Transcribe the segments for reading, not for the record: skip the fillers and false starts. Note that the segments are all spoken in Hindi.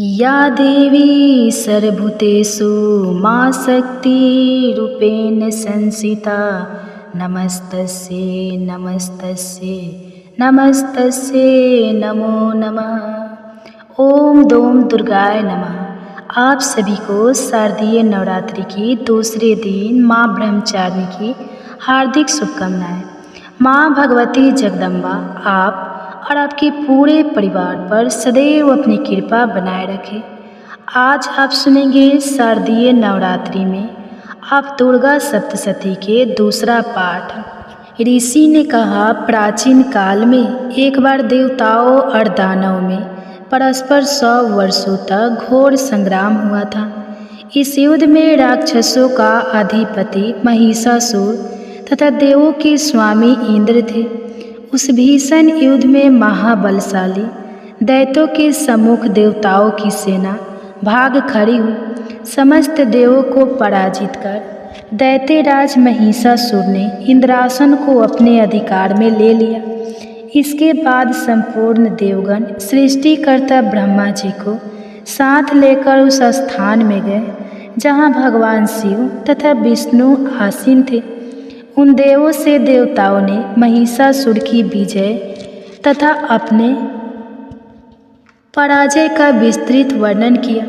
या देवी सर्वभूतेषु मां शक्तिरूपेण संस्थिता नमस्तस्यै नमस्तस्यै नमस्तस्यै नमो नमः। ओम दोम दुर्गाय नमः। आप सभी को शारदीय नवरात्रि की दूसरे दिन माँ ब्रह्मचारिणी की हार्दिक शुभकामनाएं। माँ भगवती जगदम्बा आप और आपके पूरे परिवार पर सदैव अपनी कृपा बनाए रखें। आज आप सुनेंगे शारदीय नवरात्रि में आप दुर्गा सप्तशती के दूसरा पाठ। ऋषि ने कहा, प्राचीन काल में एक बार देवताओं और दानवों में परस्पर 100 वर्षों तक घोर संग्राम हुआ था। इस युद्ध में राक्षसों का अधिपति महिषासुर तथा देवों के स्वामी इंद्र थे। उस भीषण युद्ध में महाबलशाली दैत्यों के सम्मुख देवताओं की सेना भाग खड़ी हुई। समस्त देवों को पराजित कर दैत्यराज महिषासुर ने इंद्रासन को अपने अधिकार में ले लिया। इसके बाद संपूर्ण देवगण सृष्टिकर्ता ब्रह्मा जी को साथ लेकर उस स्थान में गए जहाँ भगवान शिव तथा विष्णु आसीन थे। उन देवों से देवताओं ने महिषासुर की विजय तथा अपने पराजय का विस्तृत वर्णन किया।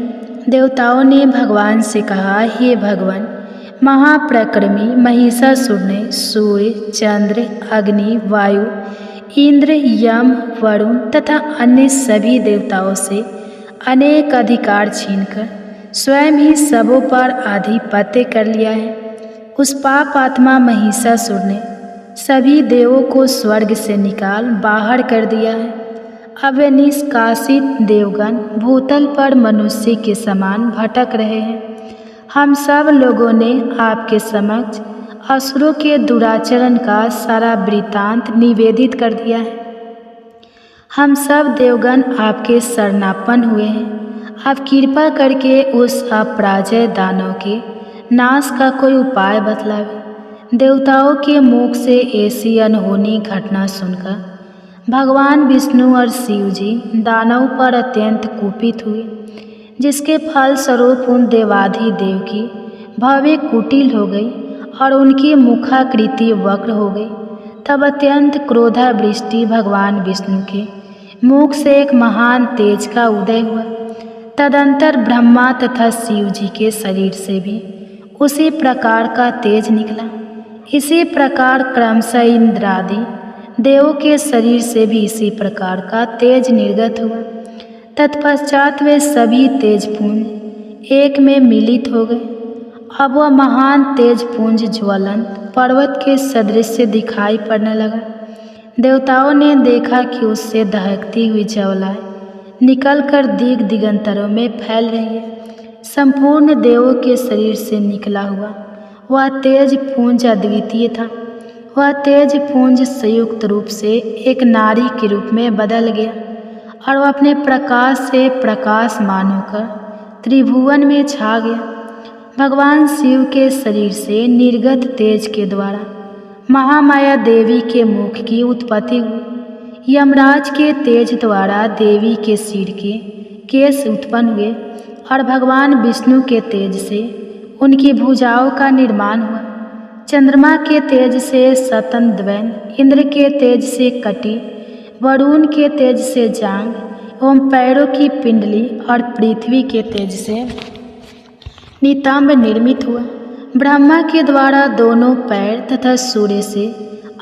देवताओं ने भगवान से कहा, हे भगवान, महाप्रक्रमी महिषासुर ने सूर्य, चंद्र, अग्नि, वायु, इंद्र, यम, वरुण तथा अन्य सभी देवताओं से अनेक अधिकार छीनकर स्वयं ही सबों पर आधिपत्य कर लिया है। उस पाप आत्मा महिषासुर ने सभी देवों को स्वर्ग से निकाल बाहर कर दिया है। अब वे निष्कासित देवगण भूतल पर मनुष्य के समान भटक रहे हैं। हम सब लोगों ने आपके समक्ष असुरों के दुराचरण का सारा वृत्तांत निवेदित कर दिया है। हम सब देवगण आपके शरणापन्न हुए हैं। आप कृपा करके उस अपराजय दानव के नाश का कोई उपाय बतलावे। देवताओं के मुख से ऐसी अनहोनी घटना सुनकर भगवान विष्णु और शिव जी दानव पर अत्यंत कुपित हुए, जिसके फलस्वरूप उन देवाधिदेव की भव्य कुटिल हो गई और उनकी मुखाकृति वक्र हो गई। तब अत्यंत क्रोधावृष्टि भगवान विष्णु के मुख से एक महान तेज का उदय हुआ। तदंतर ब्रह्मा तथा शिव जी के शरीर से भी उसी प्रकार का तेज निकला। इसी प्रकार क्रमशः इंद्रादि देवों के शरीर से भी इसी प्रकार का तेज निर्गत हुआ। तत्पश्चात वे सभी तेजपुंज एक में मिलित हो गए। अब वह महान तेजपुंज ज्वलंत पर्वत के सदृश दिखाई पड़ने लगा। देवताओं ने देखा कि उससे दहकती हुई ज्वालाएं निकलकर दिग दिगंतरों में फैल रही है। संपूर्ण देवों के शरीर से निकला हुआ वह तेज पुंज अद्वितीय था। वह तेज पुंज संयुक्त रूप से एक नारी के रूप में बदल गया और वह अपने प्रकाश से प्रकाशमान होकर त्रिभुवन में छा गया। भगवान शिव के शरीर से निर्गत तेज के द्वारा महामाया देवी के मुख की उत्पत्ति हुई। यमराज के तेज द्वारा देवी के सिर के केश उत्पन्न हुए और भगवान विष्णु के तेज से उनकी भुजाओं का निर्माण हुआ। चंद्रमा के तेज से सतन द्वैन, इंद्र के तेज से कटी, वरुण के तेज से जांग एवं पैरों की पिंडली और पृथ्वी के तेज से नितंब निर्मित हुआ। ब्रह्मा के द्वारा दोनों पैर तथा सूर्य से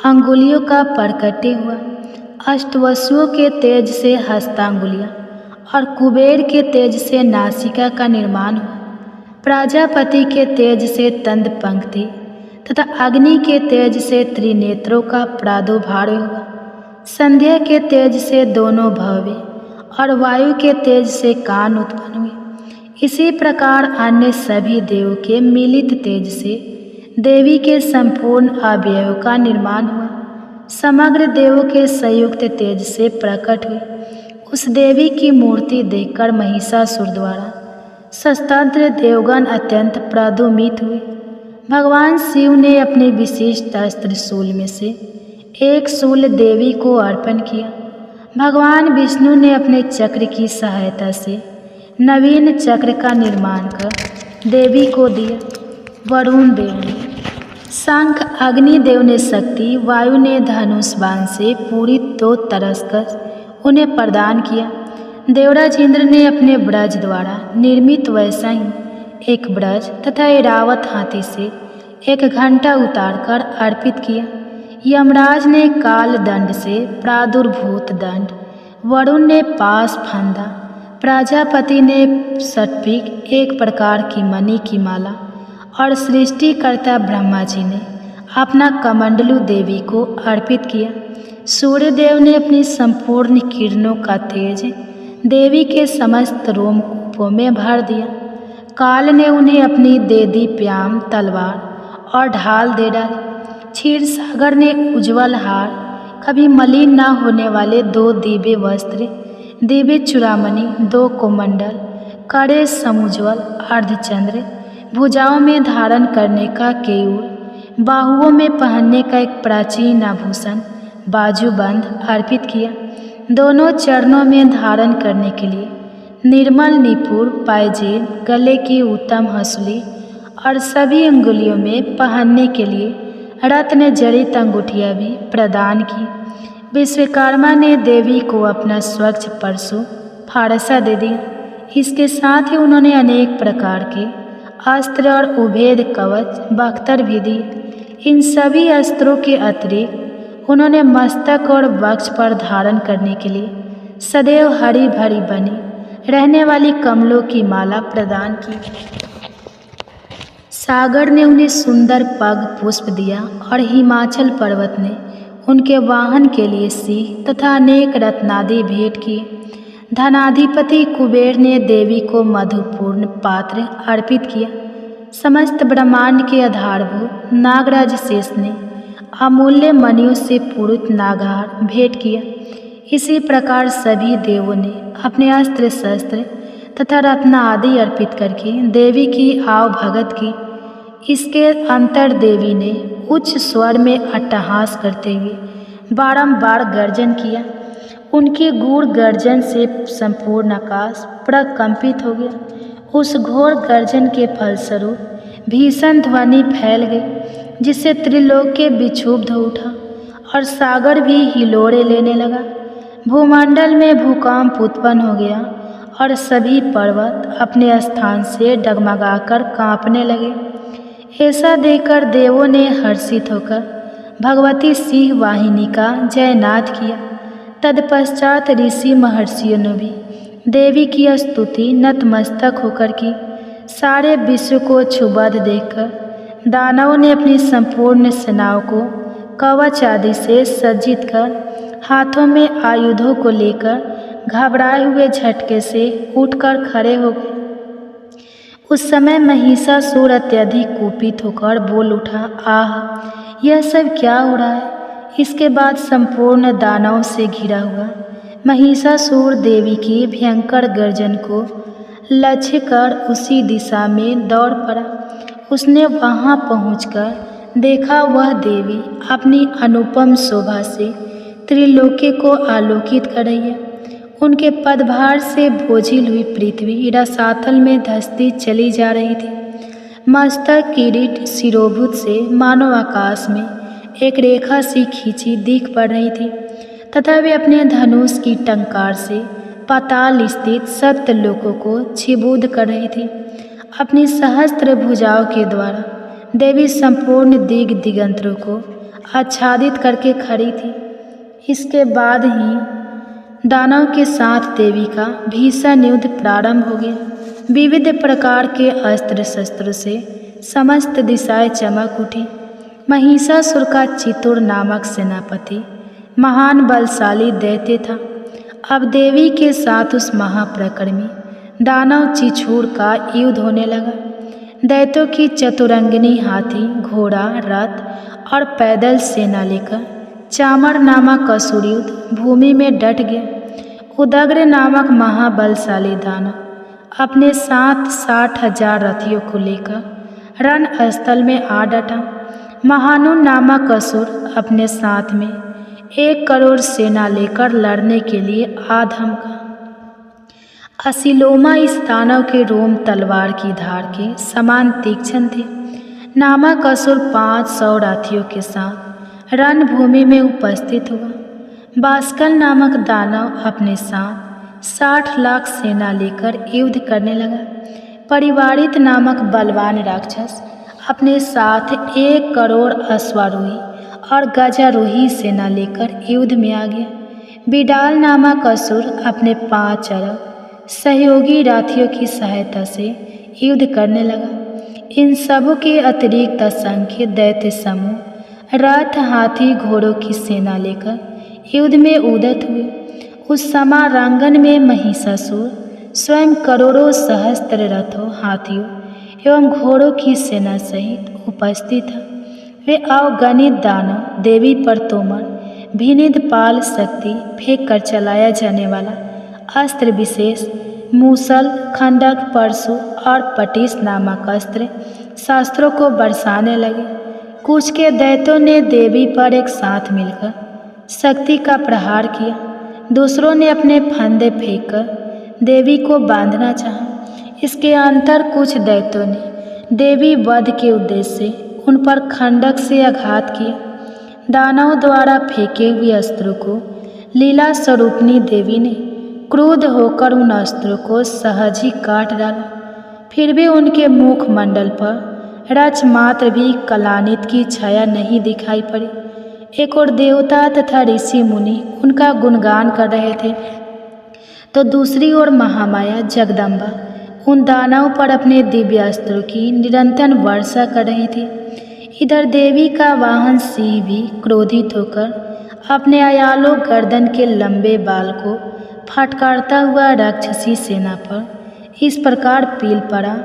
अंगुलियों का प्रकट्य हुआ। अष्टवसुओं के तेज से हस्तांगुलियाँ और कुबेर के तेज से नासिका का निर्माण हुआ। प्रजापति के तेज से तंद पंक्ति तथा अग्नि के तेज से त्रिनेत्रों का प्रादुर्भाव हुआ। संध्या के तेज से दोनों भव्य और वायु के तेज से कान उत्पन्न हुए। इसी प्रकार अन्य सभी देवों के मिलित तेज से देवी के संपूर्ण अवयवों का निर्माण हुआ। समग्र देवों के संयुक्त तेज से प्रकट हुई उस देवी की मूर्ति देखकर महिषासुर द्वारा शस्त्रास्त्र देवगण अत्यंत प्रदुमित हुए। भगवान शिव ने अपने विशिष्ट अस्त्र शूल में से एक शूल देवी को अर्पण किया। भगवान विष्णु ने अपने चक्र की सहायता से नवीन चक्र का निर्माण कर देवी को दिया। वरुण देव ने शंख, अग्निदेव ने शक्ति, वायु ने धनुष बाण से पूरी 2 तरस्कर उन्हें प्रदान किया। देवराज इंद्र ने अपने ब्रज द्वारा निर्मित वैसा ही एक ब्रज तथा ऐरावत हाथी से एक घंटा उतारकर अर्पित किया। यमराज ने काल दंड से प्रादुर्भूत दंड, वरुण ने पास फंदा, प्रजापति ने शतपिक, एक प्रकार की मणि की माला, और सृष्टिकर्ता ब्रह्मा जी ने अपना कमंडलू देवी को अर्पित किया। सूर्यदेव ने अपनी संपूर्ण किरणों का तेज देवी के समस्त रोमकूपों में भर दिया। काल ने उन्हें अपनी देदीप्याम तलवार और ढाल दे डाली। क्षीर सागर ने उज्ज्वल हार, कभी मलिन न होने वाले 2 दिव्य वस्त्र, दिव्य चूड़ामणि, 2 कोमंडल, कड़े समुज्ज्वल अर्धचंद्र, भुजाओं में धारण करने का केयूर, बाहुओं में पहनने का एक प्राचीन आभूषण बाजूबंद अर्पित किया। दोनों चरणों में धारण करने के लिए निर्मल निपुर पायजेब, गले की उत्तम हंसुली और सभी अंगुलियों में पहनने के लिए रत्न जड़ित अंगूठियाँ भी प्रदान की। विश्वकर्मा ने देवी को अपना स्वच्छ परशु फारसा दे दिया। इसके साथ ही उन्होंने अनेक प्रकार के अस्त्र और उभेद कवच बख्तर भी दिए। इन सभी अस्त्रों के अतिरिक्त उन्होंने मस्तक और वक्ष पर धारण करने के लिए सदैव हरी भरी बनी रहने वाली कमलों की माला प्रदान की। सागर ने उन्हें सुंदर पग पुष्प दिया और हिमाचल पर्वत ने उनके वाहन के लिए सिंह तथा अनेक रत्नादि भेंट किए। धनाधिपति कुबेर ने देवी को मधुपूर्ण पात्र अर्पित किया। समस्त ब्रह्मांड के आधारभूत नागराज शेष ने अमूल्य मणियों से पूरित नागहार भेंट किया। इसी प्रकार सभी देवों ने अपने अस्त्र शस्त्र तथा रत्न आदि अर्पित करके देवी की आव भगत की। इसके अंतर देवी ने उच्च स्वर में अट्टहास करते हुए बारंबार गर्जन किया। उनकी गूढ़ गर्जन से संपूर्ण आकाश प्रकंपित हो गया। उस घोर गर्जन के फलस्वरूप भीषण ध्वनि फैल गई, जिससे त्रिलोक्य विक्षुब्ध हो उठा और सागर भी हिलोरे लेने लगा। भूमंडल में भूकंप उत्पन्न हो गया और सभी पर्वत अपने स्थान से डगमगाकर कांपने लगे। ऐसा देखकर देवों ने हर्षित होकर भगवती सिंह वाहिनी का जयनाद किया। तत्पश्चात ऋषि महर्षियों ने भी देवी की स्तुति नतमस्तक होकर की। सारे विश्व को क्षुब्ध देखकर दानवों ने अपनी संपूर्ण सेनाओं को कवच आदि से सज्जित कर हाथों में आयुधों को लेकर घबराए हुए झटके से उठकर खड़े हो गए। उस समय महिषासुर अत्यधिक कुपित होकर बोल उठा, आह, यह सब क्या हो रहा है। इसके बाद संपूर्ण दानवों से घिरा हुआ महिषासुर देवी की भयंकर गर्जन को लक्ष्य कर उसी दिशा में दौड़ पड़ा। उसने वहां पहुंचकर देखा वह देवी अपनी अनुपम शोभा से त्रिलोकी को आलोकित कर रही है। उनके पदभार से बोझिल हुई पृथ्वी रसातल में धंसती चली जा रही थी। मस्तक किरीट शिरोभूत से मानव आकाश में एक रेखा सी खींची दिख पड़ रही थी तथा वे अपने धनुष की टंकार से पाताल स्थित सप्त लोकों को छिबूद कर रही थी। अपनी सहस्त्र भुजाओं के द्वारा देवी संपूर्ण दिग दिगंतरों को आच्छादित करके खड़ी थी। इसके बाद ही दानव के साथ देवी का भीषण युद्ध प्रारंभ हो गया। विविध प्रकार के अस्त्र शस्त्रों से समस्त दिशाएं चमक उठी। महिषासुर का चित्तूर नामक सेनापति महान बलशाली दैत्य था। अब देवी के साथ उस महाप्रकर्मी दानव चिछूर का युद्ध होने लगा। दैत्यों की चतुरंगिनी हाथी, घोड़ा, रथ और पैदल सेना लेकर चामर नामक असुर युद्ध भूमि में डट गया। उदग्र नामक महाबलशाली दानव अपने साथ 60,000 रथियों को लेकर रण स्थल में आ डटा। महानु नामक असुर अपने साथ में 1 करोड़ सेना लेकर लड़ने के लिए आ धमका। असिलोमा इस दानव के रोम तलवार की धार के समान तीक्ष्ण थे। नामक असुर 500 रथियों के साथ रणभूमि में उपस्थित हुआ। बास्कल नामक दानव अपने साथ 60 लाख सेना लेकर युद्ध करने लगा। परिवारित नामक बलवान राक्षस अपने साथ 1 करोड़ अश्वारोही और गजारोही सेना लेकर युद्ध में आ गया। बिडाल नामक असुर अपने 5 अरब सहयोगी राथियों की सहायता से युद्ध करने लगा। इन सबों के अतिरिक्त असंख्य दैत्य समूह रथ, हाथी, घोड़ों की सेना लेकर युद्ध में उद्यत हुए। उस समारांगन में महिषासुर स्वयं करोड़ों सहस्त्र रथों, हाथियों एवं घोड़ों की सेना सहित उपस्थित था। वे अवगणित दानव देवी पर तोमर, भिनिद पाल शक्ति फेंक कर चलाया जाने वाला अस्त्र विशेष, मूसल, खंडक, परशु और पटिश नामक अस्त्र शास्त्रों को बरसाने लगे। कुछ के दैत्यों ने देवी पर एक साथ मिलकर शक्ति का प्रहार किया। दूसरों ने अपने फंदे फेंककर देवी को बांधना चाहा। इसके अंतर कुछ दैत्यों ने देवी वध के उद्देश्य से उन पर खंडक से आघात किया। दानव द्वारा फेंके हुए अस्त्रों को लीला स्वरूपिणी देवी ने क्रुद्ध होकर उन अस्त्रों को सहज ही काट डाला। फिर भी उनके मुखमंडल पर रच मात्र भी कलानित की छाया नहीं दिखाई पड़ी। एक और देवता तथा ऋषि मुनि उनका गुणगान कर रहे थे, तो दूसरी ओर महामाया जगदम्बा उन दानव पर अपने दिव्य अस्त्रों की निरंतर वर्षा कर रही थी। इधर देवी का वाहन सिंह भी क्रोधित होकर अपने अयालो गर्दन के लंबे बाल को फटकारता हुआ राक्षसी सेना पर इस प्रकार पील पड़ा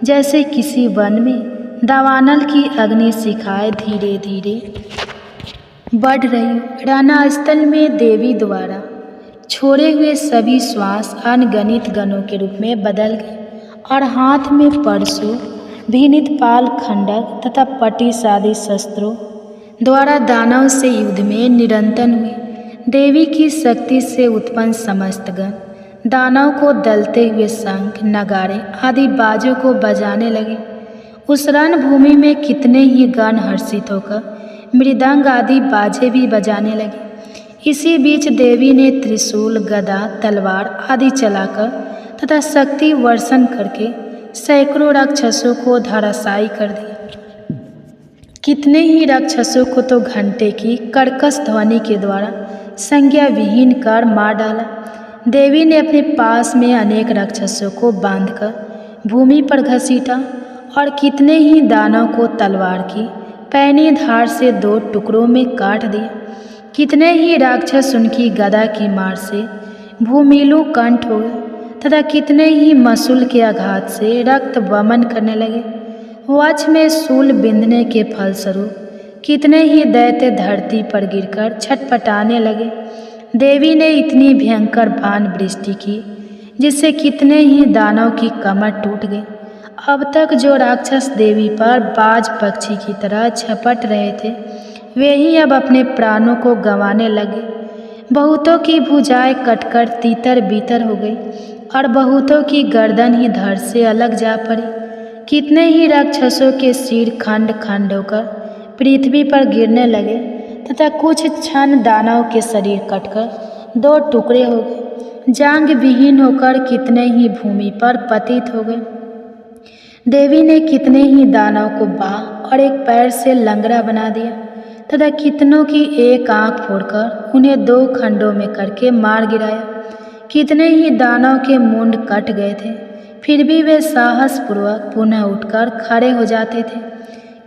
जैसे किसी वन में दावानल की अग्नि शिखाएं धीरे धीरे बढ़ रही। रणास्थल में देवी द्वारा छोड़े हुए सभी श्वास अनगणित गणों के रूप में बदल गए और हाथ में परशु, भिनित पाल, खंडक तथा पटिश आदि शस्त्रों द्वारा दानव से युद्ध में निरंतर हुए। देवी की शक्ति से उत्पन्न समस्त गण दानव को दलते हुए शंख, नगाड़े आदि बाजों को बजाने लगे। उस रणभूमि में कितने ही गण हर्षित होकर मृदंग आदि बाजे भी बजाने लगे। इसी बीच देवी ने त्रिशूल, गदा, तलवार आदि चलाकर तथा शक्ति वर्षण करके सैकड़ों राक्षसों को धराशायी कर दिया। कितने ही राक्षसों को तो घंटे की कर्कश ध्वनि के द्वारा संज्ञा विहीन कर मार डाला। देवी ने अपने पास में अनेक राक्षसों को बांधकर भूमि पर घसीटा और कितने ही दानव को तलवार की पैनी धार से 2 टुकड़ों में काट दिया। कितने ही राक्षस उनकी गदा की मार से भूमिलु कंठ हो गए तथा कितने ही मसूल के आघात से रक्त वमन करने लगे। वक्ष में शूल बिंदने के फलस्वरूप कितने ही दैत्य धरती पर गिरकर छटपटाने लगे। देवी ने इतनी भयंकर बाण वृष्टि की जिससे कितने ही दानव की कमर टूट गई। अब तक जो राक्षस देवी पर बाज पक्षी की तरह झपट रहे थे, वे ही अब अपने प्राणों को गंवाने लगे। बहुतों की भुजाएं कटकर तीतर बीतर हो गई और बहुतों की गर्दन ही धड़ से अलग जा पड़ी। कितने ही राक्षसों के सिर खंड खंड होकर पृथ्वी पर गिरने लगे तथा कुछ क्षण दानव के शरीर कटकर 2 टुकड़े हो गए। जांग विहीन होकर कितने ही भूमि पर पतित हो गए। देवी ने कितने ही दानव को बाह और एक पैर से लंगड़ा बना दिया तथा कितनों की एक आंख फोड़कर उन्हें 2 खंडों में करके मार गिराया। कितने ही दानव के मुंड कट गए थे, फिर भी वे साहसपूर्वक पुनः उठकर खड़े हो जाते थे।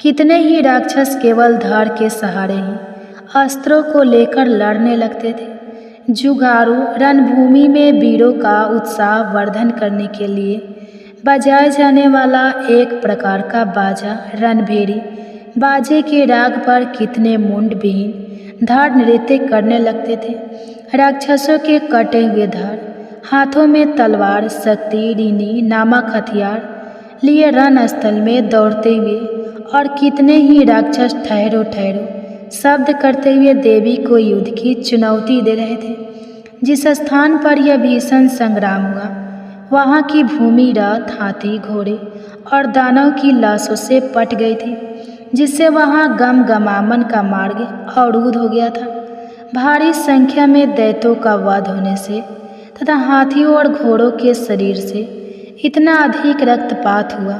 कितने ही राक्षस केवल धड़ के सहारे ही अस्त्रों को लेकर लड़ने लगते थे। जुगारू रणभूमि में वीरों का उत्साह वर्धन करने के लिए बजाए जाने वाला एक प्रकार का बाजा रणभेरी। बाजे के राग पर कितने मुंड विहीन धड़ नृत्य करने लगते थे। राक्षसों के कटे हुए धड़, हाथों में तलवार, शक्ति, ऋणी नामक हथियार लिए रणस्थल में दौड़ते हुए और कितने ही राक्षस ठहरो ठहरो शब्द करते हुए देवी को युद्ध की चुनौती दे रहे थे। जिस स्थान पर यह भीषण संग्राम हुआ वहाँ की भूमि रथ, हाथी, घोड़े और दानव की लाशों से पट गई थी, जिससे वहाँ गमगमामन का मार्ग अवरुद्ध हो गया था। भारी संख्या में दैत्यों का वध होने से तथा हाथियों और घोड़ों के शरीर से इतना अधिक रक्तपात हुआ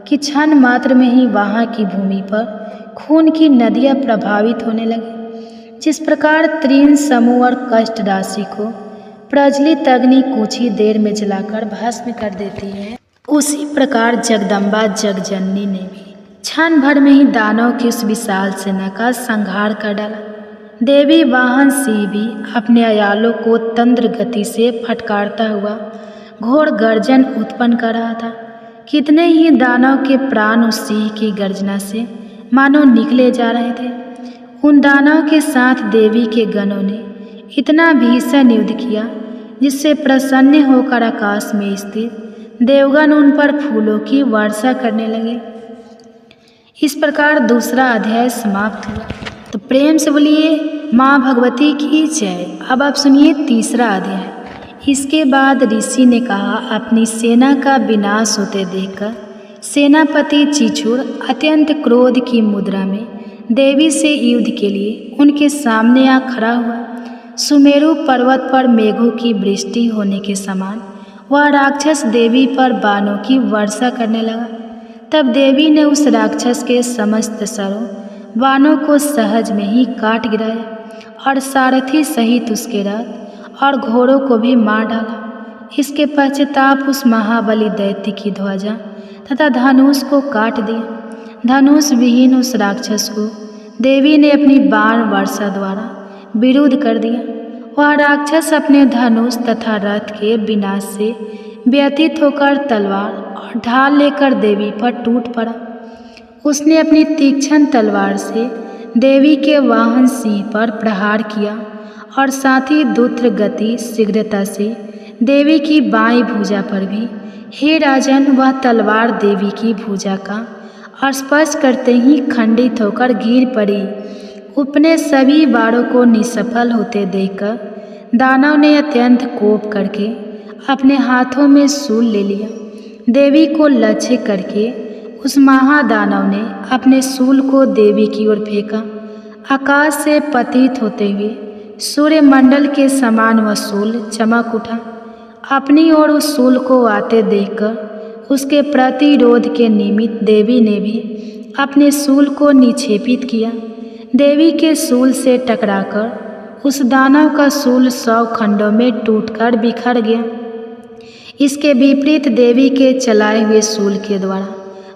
कि क्षण मात्र में ही वहाँ की भूमि पर खून की नदियाँ प्रभावित होने लगी। जिस प्रकार तीन समूह और कष्ट राशि को प्रज्वलित अग्नि कुछ ही देर में जलाकर भस्म कर देती है, उसी प्रकार जगदम्बा जगजननी ने भी क्षण भर में ही दानव की उस विशाल सेना का संहार कर डाला। देवी वाहन सिंह भी अपने अयालों को तंद्र गति से फटकारता हुआ घोर गर्जन उत्पन्न कर रहा था। कितने ही दानव के प्राण उस सिंह की गर्जना से मानो निकले जा रहे थे। उन दानव के साथ देवी के गणों ने इतना भीषण युद्ध किया जिससे प्रसन्न होकर आकाश में स्थित देवगण उन पर फूलों की वर्षा करने लगे। इस प्रकार दूसरा अध्याय समाप्त हुआ। तो प्रेम से बोलिए माँ भगवती की जय। अब आप सुनिए तीसरा अध्याय। इसके बाद ऋषि ने कहा, अपनी सेना का विनाश होते देखकर सेनापति चिचुर अत्यंत क्रोध की मुद्रा में देवी से युद्ध के लिए उनके सामने आ खड़ा हुआ। सुमेरु पर्वत पर मेघों की वृष्टि होने के समान वह राक्षस देवी पर बाणों की वर्षा करने लगा। तब देवी ने उस राक्षस के समस्त सरों बाणों को सहज में ही काट गिराया और सारथी सहित उसके रथ और घोड़ों को भी मार डाला। इसके पश्चाताप उस महाबली दैत्य की ध्वजा तथा धनुष को काट दिया। धनुष विहीन उस राक्षस को देवी ने अपनी बाण वर्षा द्वारा विरुद्ध कर दिया। वह राक्षस अपने धनुष तथा रथ के विनाश से व्यथित होकर तलवार और ढाल लेकर देवी पर टूट पड़ा। उसने अपनी तीक्ष्ण तलवार से देवी के वाहन सिंह पर प्रहार किया और साथ ही द्रुत गति शीघ्रता से देवी की बाईं भुजा पर भी। हे राजन, वह तलवार देवी की भुजा का स्पर्श करते ही खंडित होकर गिर पड़ी। अपने सभी बाणों को निष्फल होते देखकर दानव ने अत्यंत कोप करके अपने हाथों में शूल ले लिया। देवी को लक्ष्य करके उस महादानव ने अपने शूल को देवी की ओर फेंका। आकाश से पतित होते हुए सूर्यमंडल के समान वह शूल चमक उठा। अपनी ओर उस शूल को आते देखकर उसके प्रतिरोध के निमित्त देवी ने भी अपने शूल को निक्षेपित किया। देवी के शूल से टकराकर उस दानव का शूल 100 खंडों में टूटकर बिखर गया। इसके विपरीत देवी के चलाए हुए शूल के द्वारा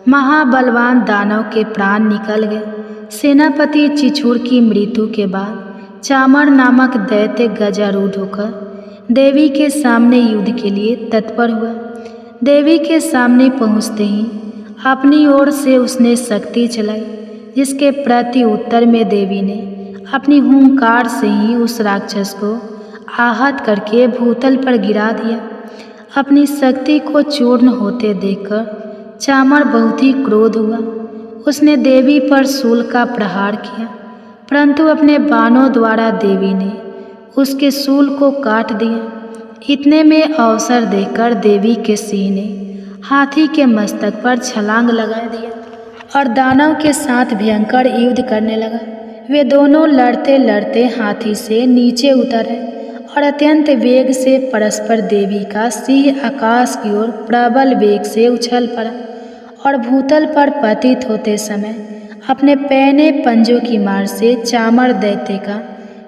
महाबलवान दानव के प्राण निकल गए। सेनापति चिचुर की मृत्यु के बाद चामर नामक दैत्य गजारूढ़ होकर देवी के सामने युद्ध के लिए तत्पर हुआ। देवी के सामने पहुँचते ही अपनी ओर से उसने शक्ति चलाई, जिसके प्रति उत्तर में देवी ने अपनी हुंकार से ही उस राक्षस को आहत करके भूतल पर गिरा दिया। अपनी शक्ति को चूर्ण होते देखकर चामर बहुत ही क्रोध हुआ। उसने देवी पर शूल का प्रहार किया, परंतु अपने बाणों द्वारा देवी ने उसके शूल को काट दिया। इतने में अवसर देकर देवी के सिंह ने हाथी के मस्तक पर छलांग लगा दिया और दानव के साथ भयंकर युद्ध करने लगा। वे दोनों लड़ते लड़ते हाथी से नीचे उतरे और अत्यंत वेग से परस्पर देवी का सिंह आकाश की ओर प्रबल वेग से उछल पड़ा और भूतल पर पतित होते समय अपने पैने पंजों की मार से चामर दैत्य का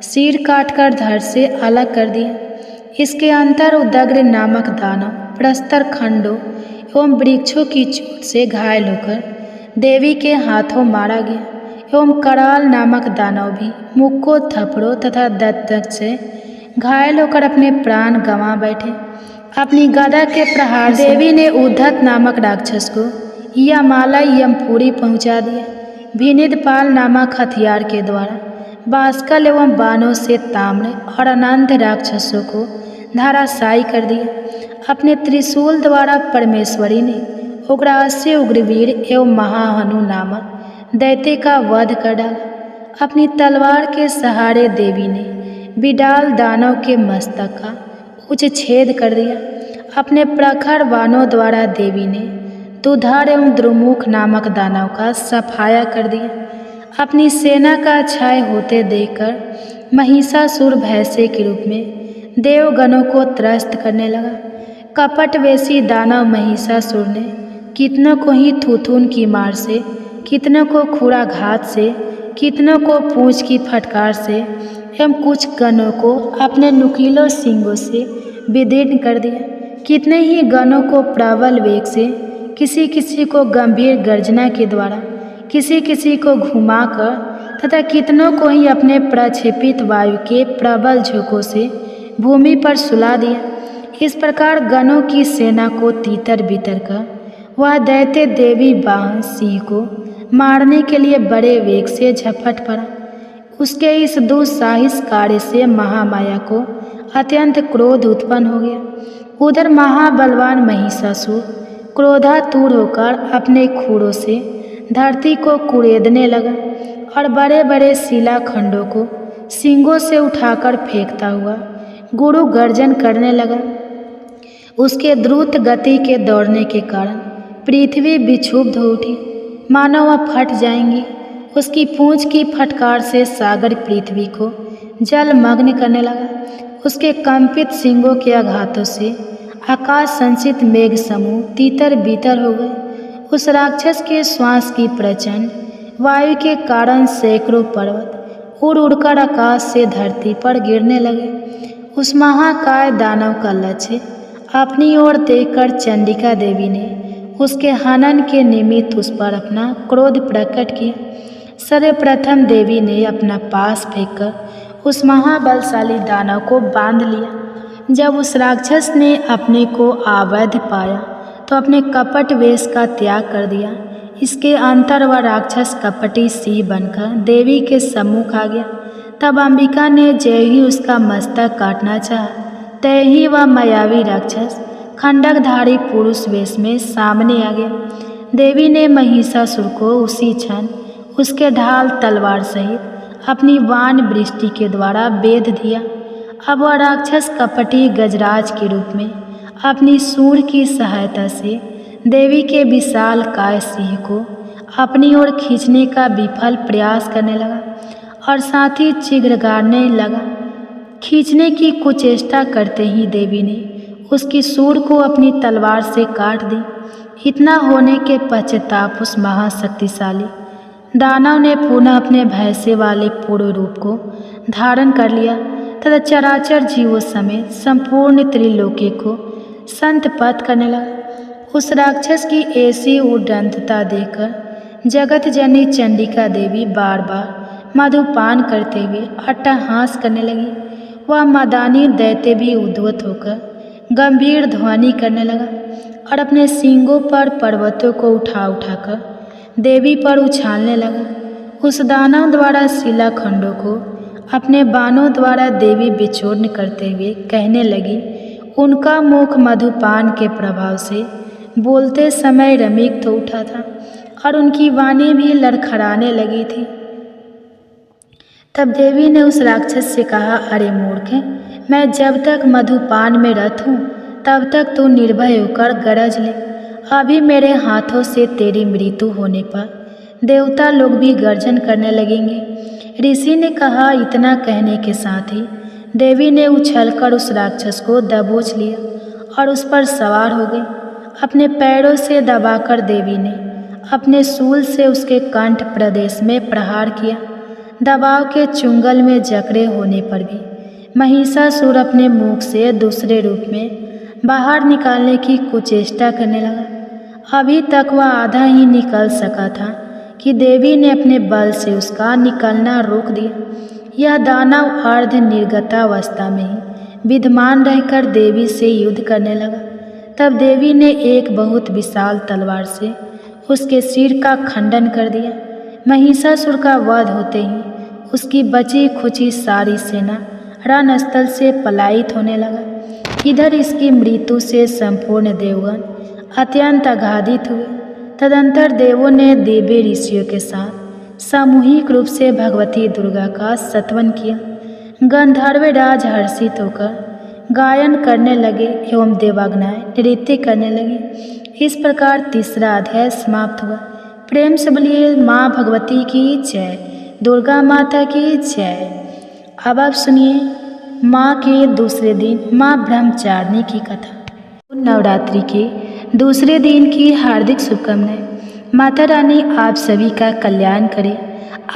सिर काटकर धड़ से अलग कर दिया। इसके अंतर उदग्र नामक दानव प्रस्तर खंडों एवं वृक्षों की चोट से घायल होकर देवी के हाथों मारा गया एवं कराल नामक दानव भी मुक्कों, थप्पड़ों तथा दंतक से घायल होकर अपने प्राण गंवा बैठे। अपनी गदा के प्रहार देवी ने उद्धत नामक राक्षस को यमाला यमपुरी पहुंचा दिया। विनिधपाल नामक हथियार के द्वारा बाष्कल एवं बाणों से ताम्र और अनंत राक्षसों को धराशायी कर दिया। अपने त्रिशूल द्वारा परमेश्वरी ने उग्रास्य उग्रवीर एवं महाहनु नामक दैत्य का वध कर डाला। अपनी तलवार के सहारे देवी ने बिडाल दानव के मस्तक का उच्च छेद कर दिया। अपने प्रखर बाणों द्वारा देवी ने दुधर एवं द्रुमुख नामक दानव का सफाया कर दिया। अपनी सेना का क्षय होते देखकर महिषासुर भैंसे के रूप में देवगणों को त्रस्त करने लगा। कपटवेशी दानव महिषासुर ने कितनों को ही थुथुन की मार से, कितनों को खुरा घात से, कितनों को पूंछ की फटकार से एवं कुछ गणों को अपने नुकीलों सींगों से विदीर्ण कर दिया। कितने ही गणों को प्रबल वेग से, किसी किसी को गंभीर गर्जना के द्वारा, किसी किसी को घुमाकर तथा कितनों को ही अपने प्रक्षेपित वायु के प्रबल झोंकों से भूमि पर सुला दिया। इस प्रकार गणों की सेना को तीतर बीतर कर वह दैत्य देवी वाहन सिंह को मारने के लिए बड़े वेग से झपट पड़ा। उसके इस दुस्साहस कार्य से महामाया को अत्यंत क्रोध उत्पन्न हो गया। उधर महाबलवान महिषासुर क्रोधातुर होकर अपने खूरों से धरती को कुरेदने लगा और बड़े बड़े शिलाखंडों को सींगों से उठाकर फेंकता हुआ गुरु गर्जन करने लगा। उसके द्रुत गति के दौड़ने के कारण पृथ्वी विक्षुब्ध हो उठी, मानो वह फट जाएंगी। उसकी पूंछ की फटकार से सागर पृथ्वी को जलमग्न करने लगा। उसके कंपित सींगों के आघातों से आकाश संचित मेघ समूह तीतर बीतर हो गए। उस राक्षस के श्वास की प्रचंड वायु के कारण सैकड़ों पर्वत उड़ उड़कर आकाश से धरती पर गिरने लगे। उस महाकाय दानव का लक्ष्य अपनी ओर देखकर चंडिका देवी ने उसके हनन के निमित्त उस पर अपना क्रोध प्रकट किया। सर्वप्रथम देवी ने अपना पास फेंककर उस महाबलशाली दानव को बांध लिया। जब उस राक्षस ने अपने को अवैध पाया तो अपने कपट वेश का त्याग कर दिया। इसके अंतर वह राक्षस कपटी सिंह बनकर देवी के सम्मुख आ गया। तब अंबिका ने जय ही उसका मस्तक काटना चाहा, तय ही वह मायावी राक्षस खंडकधारी पुरुष वेश में सामने आ गया। देवी ने महिषासुर को उसी क्षण उसके ढाल तलवार सहित अपनी वाण वृष्टि के द्वारा बेध दिया। अब वह राक्षस कपटी गजराज के रूप में अपनी सूंड की सहायता से देवी के विशाल काय सिंह को अपनी ओर खींचने का विफल प्रयास करने लगा और साथ ही चिघाड़ने लगा। खींचने की कुचेष्टा करते ही देवी ने उसकी सूंड को अपनी तलवार से काट दी। इतना होने के पश्चाताप उस महाशक्तिशाली दानव ने पुनः अपने भैंसे वाले पूर्ण रूप को धारण कर लिया तथा चराचर जीवों समेत संपूर्ण त्रिलोकी को संतपत करने लगा। उस राक्षस की ऐसी उद्दंडता देखकर जगत जननी चंडिका देवी बार बार मधुपान करते हुए अट्टहास करने लगी। वह मदानी दैत्य भी उद्धत होकर गंभीर ध्वनि करने लगा और अपने सींगों पर पर्वतों को उठा उठाकर देवी पर उछालने लगा। उस दानव द्वारा शिलाखंडों को अपने बाणों द्वारा देवी विचूर्ण करते हुए कहने लगी। उनका मुख मधुपान के प्रभाव से बोलते समय रमिक्त हो उठा था और उनकी वाणी भी लड़खड़ाने लगी थी। तब देवी ने उस राक्षस से कहा, अरे मूर्ख, मैं जब तक मधुपान में रत हूँ तब तक तू निर्भय होकर गरज ले। अभी मेरे हाथों से तेरी मृत्यु होने पर देवता लोग भी गर्जन करने लगेंगे। ऋषि ने कहा। इतना कहने के साथ ही देवी ने उछलकर उस राक्षस को दबोच लिया और उस पर सवार हो गई। अपने पैरों से दबाकर देवी ने अपने शूल से उसके कंठ प्रदेश में प्रहार किया। दबाव के चुंगल में जकड़े होने पर भी महिषासुर अपने मुख से दूसरे रूप में बाहर निकालने की कुचेष्टा करने लगा। अभी तक वह आधा ही निकल सका था कि देवी ने अपने बल से उसका निकलना रोक दिया। यह दानव अर्ध निर्गतावस्था में ही विद्यमान रहकर देवी से युद्ध करने लगा। तब देवी ने एक बहुत विशाल तलवार से उसके सिर का खंडन कर दिया। महिषासुर का वध होते ही उसकी बची खुची सारी सेना रणस्थल से पलायित होने लगा। इधर इसकी मृत्यु से संपूर्ण देवगण अत्यंत आघातित हुए। तदंतर देवों ने देवी ऋषियों के साथ सामूहिक रूप से भगवती दुर्गा का स्तवन किया। गंधर्व राज हर्षित होकर गायन करने लगे एवं देवांगनाएं नृत्य करने लगी। इस प्रकार तीसरा अध्याय समाप्त हुआ। प्रेम से बोलिए माँ भगवती की जय, दुर्गा माता की जय। अब आप सुनिए माँ के दूसरे दिन माँ ब्रह्मचारिणी की कथा। नवरात्रि के दूसरे दिन की हार्दिक शुभकामनाएं। माता रानी आप सभी का कल्याण करे।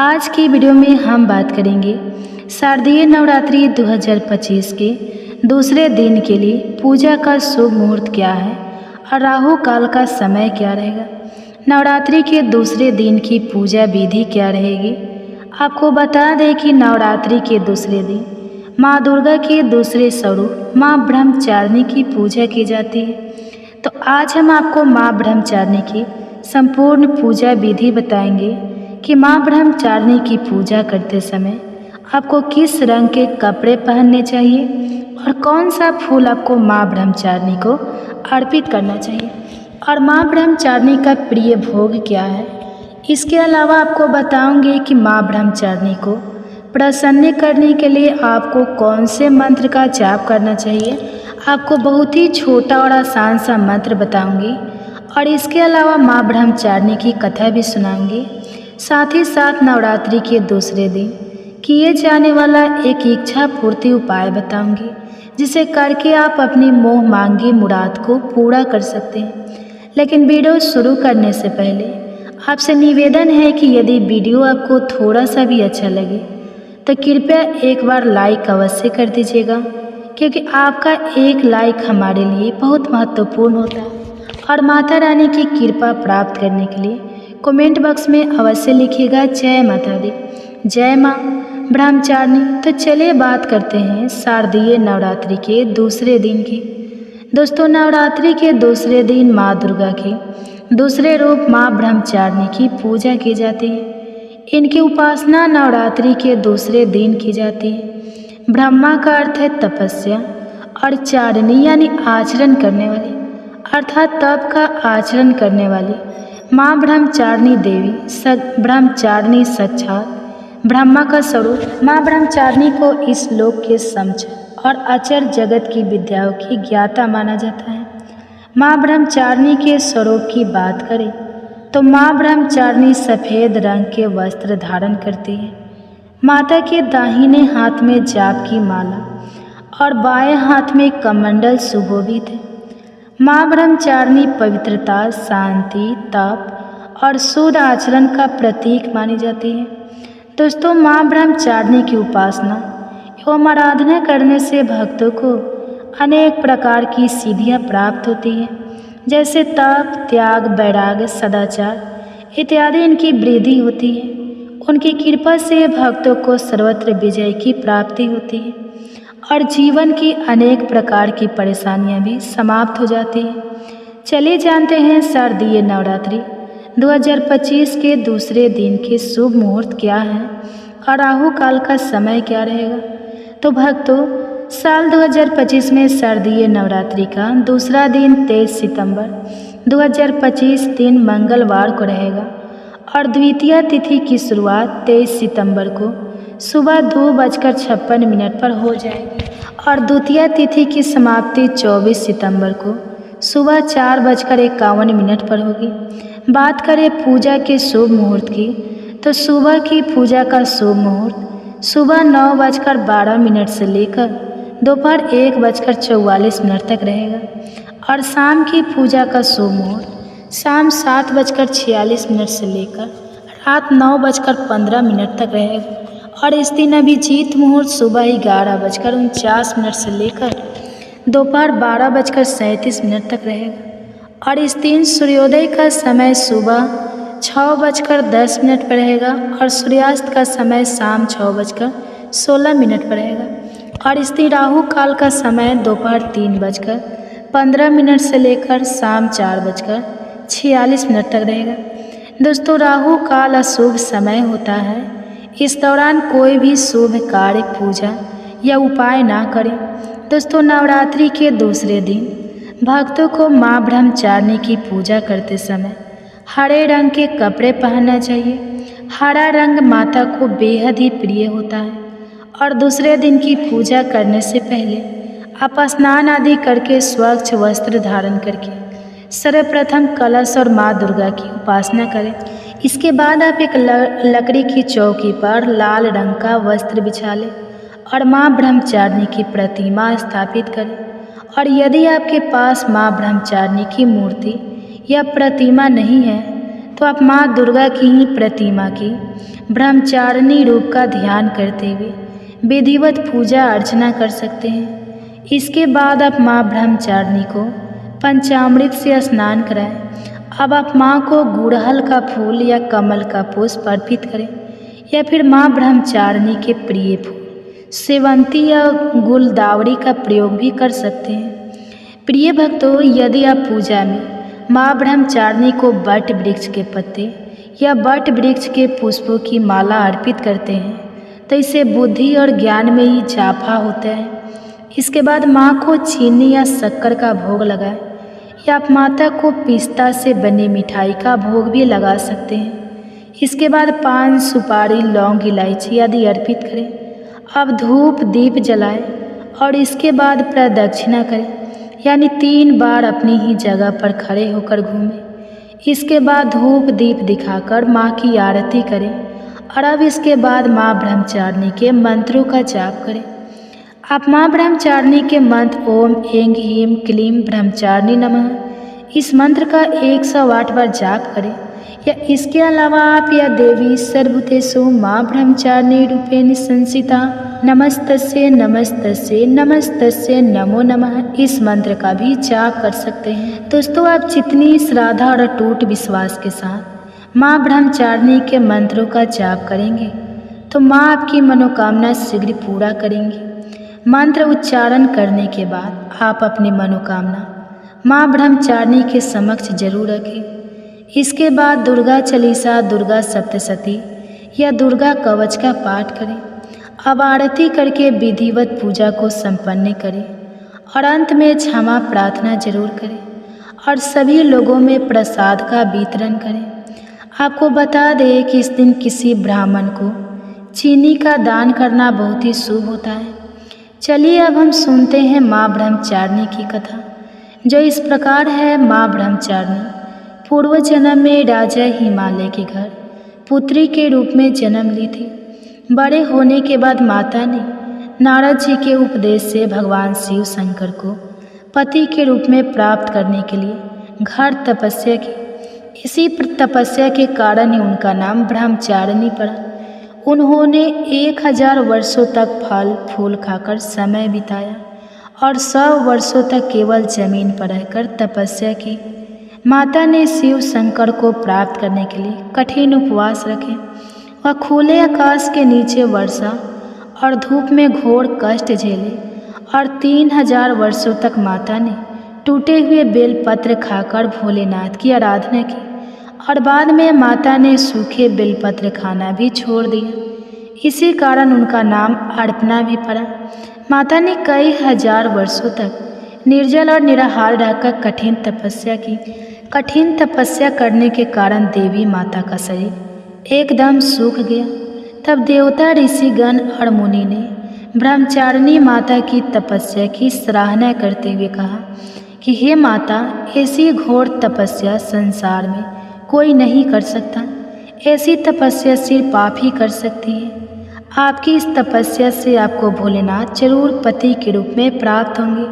आज की वीडियो में हम बात करेंगे शारदीय नवरात्रि 2025 के दूसरे दिन के लिए पूजा का शुभ मुहूर्त क्या है और राहु काल का समय क्या रहेगा। नवरात्रि के दूसरे दिन की पूजा विधि क्या रहेगी। आपको बता दें कि नवरात्रि के दूसरे दिन माँ दुर्गा के दूसरे स्वरूप माँ ब्रह्मचारिणी की पूजा की जाती है। तो आज हम आपको माँ ब्रह्मचारिणी की संपूर्ण पूजा विधि बताएंगे कि माँ ब्रह्मचारिणी की पूजा करते समय आपको किस रंग के कपड़े पहनने चाहिए और कौन सा फूल आपको माँ ब्रह्मचारिणी को अर्पित करना चाहिए और माँ ब्रह्मचारिणी का प्रिय भोग क्या है। इसके अलावा आपको बताऊंगी कि माँ ब्रह्मचारिणी को प्रसन्न करने के लिए आपको कौन से मंत्र का जाप करना चाहिए। आपको बहुत ही छोटा और आसान सा मंत्र बताऊंगी और इसके अलावा माँ ब्रह्मचारिणी की कथा भी सुनाऊंगी। साथ ही साथ नवरात्रि के दूसरे दिन किए जाने वाला एक इच्छा पूर्ति उपाय बताऊंगी, जिसे करके आप अपनी मोह मांगी मुराद को पूरा कर सकते हैं। लेकिन वीडियो शुरू करने से पहले आपसे निवेदन है कि यदि वीडियो आपको थोड़ा सा भी अच्छा लगे तो कृपया एक बार लाइक अवश्य कर दीजिएगा, क्योंकि आपका एक लाइक हमारे लिए बहुत महत्वपूर्ण होता है। और माता रानी की कृपा प्राप्त करने के लिए कमेंट बॉक्स में अवश्य लिखिएगा जय माता दी, जय माँ ब्रह्मचारिणी। तो चलिए बात करते हैं शारदीय नवरात्रि के दूसरे दिन की। दोस्तों, नवरात्रि के दूसरे दिन माँ दुर्गा के दूसरे रूप माँ ब्रह्मचारिणी की पूजा की जाती है। इनकी उपासना नवरात्रि के दूसरे दिन की जाती है। ब्रह्मा का अर्थ है तपस्या और चारिणी यानी आचरण करने वाली, अर्थात तप का आचरण करने वाली माँ ब्रह्मचारिणी देवी ब्रह्मचारिणी साक्षात ब्रह्मा का स्वरूप। माँ ब्रह्मचारिणी को इस लोक के समझ और अचर जगत की विद्याओं की ज्ञाता माना जाता है। माँ ब्रह्मचारिणी के स्वरूप की बात करें तो माँ ब्रह्मचारिणी सफ़ेद रंग के वस्त्र धारण करती है। माता के दाहिने हाथ में जाप की माला और बाएं हाथ में कमंडल सुशोभित है। माँ ब्रह्मचारिणी पवित्रता, शांति, तप और शुद्ध आचरण का प्रतीक मानी जाती है। दोस्तों, माँ ब्रह्मचारिणी की उपासना एवं आराधना करने से भक्तों को अनेक प्रकार की सिद्धियाँ प्राप्त होती हैं, जैसे तप, त्याग, वैराग्य, सदाचार इत्यादि इनकी वृद्धि होती है। उनकी कृपा से भक्तों को सर्वत्र विजय की प्राप्ति होती है और जीवन की अनेक प्रकार की परेशानियां भी समाप्त हो जाती हैं। चलिए जानते हैं शारदीय नवरात्रि 2025 के दूसरे दिन के शुभ मुहूर्त क्या है और राहु काल का समय क्या रहेगा। तो भक्तों, साल 2025 में शारदीय नवरात्रि का दूसरा दिन 23 सितंबर 2025 दिन मंगलवार को रहेगा और द्वितीया तिथि की शुरुआत 23 सितंबर को सुबह 2:56 पर हो जाएगी और द्वितीया तिथि की समाप्ति 24 सितंबर को सुबह 4:51 पर होगी। बात करें पूजा के शुभ मुहूर्त की, तो सुबह की पूजा का शुभ मुहूर्त सुबह 9:12 से लेकर दोपहर 1:44 तक रहेगा और शाम की पूजा का शुभ मुहूर्त शाम 7:46 से लेकर रात 9:15 तक रहेगा और इस दिन अभिजीत मुहूर्त सुबह 11:49 से लेकर दोपहर 12:37 तक रहेगा और इस दिन सूर्योदय का समय सुबह 6:10 पर रहेगा और सूर्यास्त का समय शाम 6:16 पर रहेगा और इस दिन राहु काल का समय दोपहर 3:15 से लेकर शाम 4:46 तक रहेगा। दोस्तों, राहु काल अशुभ समय होता है। इस दौरान कोई भी शुभ कार्य, पूजा या उपाय ना करें। दोस्तों, नवरात्रि के दूसरे दिन भक्तों को माँ ब्रह्मचारिणी की पूजा करते समय हरे रंग के कपड़े पहनना चाहिए। हरा रंग माता को बेहद ही प्रिय होता है और दूसरे दिन की पूजा करने से पहले आप स्नान आदि करके स्वच्छ वस्त्र धारण करके सर्वप्रथम कलश और माँ दुर्गा की उपासना करें। इसके बाद आप एक लकड़ी की चौकी पर लाल रंग का वस्त्र बिछा लें और माँ ब्रह्मचारिणी की प्रतिमा स्थापित करें। और यदि आपके पास माँ ब्रह्मचारिणी की मूर्ति या प्रतिमा नहीं है तो आप माँ दुर्गा की ही प्रतिमा की ब्रह्मचारिणी रूप का ध्यान करते हुए विधिवत पूजा अर्चना कर सकते हैं। इसके बाद आप माँ ब्रह्मचारिणी को पंचामृत से स्नान कराएं। अब आप माँ को गुड़हल का फूल या कमल का पुष्प अर्पित करें या फिर माँ ब्रह्मचारिणी के प्रिय फूल सेवंती या गुलदावड़ी का प्रयोग भी कर सकते हैं। प्रिय भक्तों, यदि आप पूजा में माँ ब्रह्मचारिणी को वट वृक्ष के पत्ते या वट वृक्ष के पुष्पों की माला अर्पित करते हैं तो इससे बुद्धि और ज्ञान में ही इजाफा होता है। इसके बाद माँ को चीनी या शक्कर का भोग लगाएं या आप माता को पिस्ता से बनी मिठाई का भोग भी लगा सकते हैं। इसके बाद पान, सुपारी, लौंग, इलायची आदि अर्पित करें। अब धूप दीप जलाएं और इसके बाद प्रदक्षिणा करें, यानी 3 बार अपनी ही जगह पर खड़े होकर घूमें। इसके बाद धूप दीप दिखाकर माँ की आरती करें और अब इसके बाद माँ ब्रह्मचारिणी के मंत्रों का जाप करें। आप माँ ब्रह्मचारिणी के मंत्र ओम ऐं ह्रीं क्लीं ब्रह्मचारिणी नमः इस मंत्र का 108 बार जाप करें। या इसके अलावा आप या देवी सर्वभूतेषु माँ ब्रह्मचारिणी रूपेण संस्थिता नमस्तस्यै नमस्तस्यै नमस्तस्यै नमो नमः इस मंत्र का भी जाप कर सकते हैं। दोस्तों, आप जितनी श्रद्धा और अटूट विश्वास के साथ माँ ब्रह्मचारिणी के मंत्रों का जाप करेंगे तो माँ आपकी मनोकामना शीघ्र पूरा करेंगी। मंत्र उच्चारण करने के बाद आप अपनी मनोकामना माँ ब्रह्मचारिणी के समक्ष जरूर रखें। इसके बाद दुर्गा चालीसा, दुर्गा सप्तशती या दुर्गा कवच का पाठ करें। अब आरती करके विधिवत पूजा को संपन्न करें और अंत में क्षमा प्रार्थना जरूर करें और सभी लोगों में प्रसाद का वितरण करें। आपको बता दें कि इस दिन किसी ब्राह्मण को चीनी का दान करना बहुत ही शुभ होता है। चलिए अब हम सुनते हैं माँ ब्रह्मचारिणी की कथा, जो इस प्रकार है। माँ ब्रह्मचारिणी पूर्व जन्म में राजा हिमालय के घर पुत्री के रूप में जन्म ली थी। बड़े होने के बाद माता ने नारद जी के उपदेश से भगवान शिव शंकर को पति के रूप में प्राप्त करने के लिए घोर तपस्या की। इसी तपस्या के कारण ही उनका नाम ब्रह्मचारिणी पड़ा। उन्होंने 1000 वर्षों तक फल फूल खाकर समय बिताया और 100 वर्षों तक केवल जमीन पर रहकर तपस्या की। माता ने शिव शंकर को प्राप्त करने के लिए कठिन उपवास रखे। वह खुले आकाश के नीचे वर्षा और धूप में घोर कष्ट झेले और 3000 वर्षों तक माता ने टूटे हुए बेलपत्र खाकर भोलेनाथ की आराधना की और बाद में माता ने सूखे बेलपत्र खाना भी छोड़ दिया। इसी कारण उनका नाम अर्पणा भी पड़ा। माता ने कई हजार वर्षों तक निर्जल और निराहार रहकर कठिन तपस्या की। कठिन तपस्या करने के कारण देवी माता का शरीर एकदम सूख गया। तब देवता, ऋषिगण और मुनि ने ब्रह्मचारिणी माता की तपस्या की सराहना करते हुए कहा कि हे माता, ऐसी घोर तपस्या संसार में कोई नहीं कर सकता। ऐसी तपस्या सिर्फ आप ही कर सकती है। आपकी इस तपस्या से आपको भोलेनाथ जरूर पति के रूप में प्राप्त होंगे।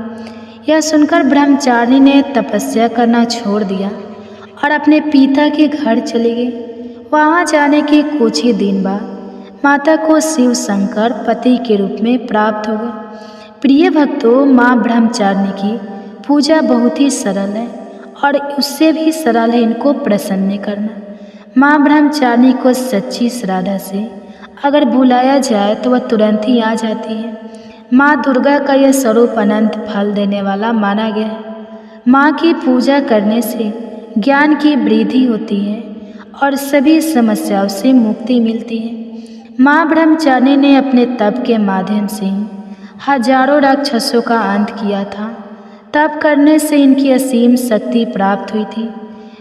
यह सुनकर ब्रह्मचारिणी ने तपस्या करना छोड़ दिया और अपने पिता के घर चले गए। वहाँ जाने के कुछ ही दिन बाद माता को शिव शंकर पति के रूप में प्राप्त हो गए। प्रिय भक्तों, माँ ब्रह्मचारिणी की पूजा बहुत ही सरल है और उससे भी सरल है इनको प्रसन्न करना। माँ ब्रह्मचारिणी को सच्ची श्रद्धा से अगर बुलाया जाए तो वह तुरंत ही आ जाती है। माँ दुर्गा का यह स्वरूप अनंत फल देने वाला माना गया है। माँ की पूजा करने से ज्ञान की वृद्धि होती है और सभी समस्याओं से मुक्ति मिलती है। माँ ब्रह्मचारिणी ने अपने तप के माध्यम से हजारों राक्षसों का अंत किया था। तप करने से इनकी असीम शक्ति प्राप्त हुई थी।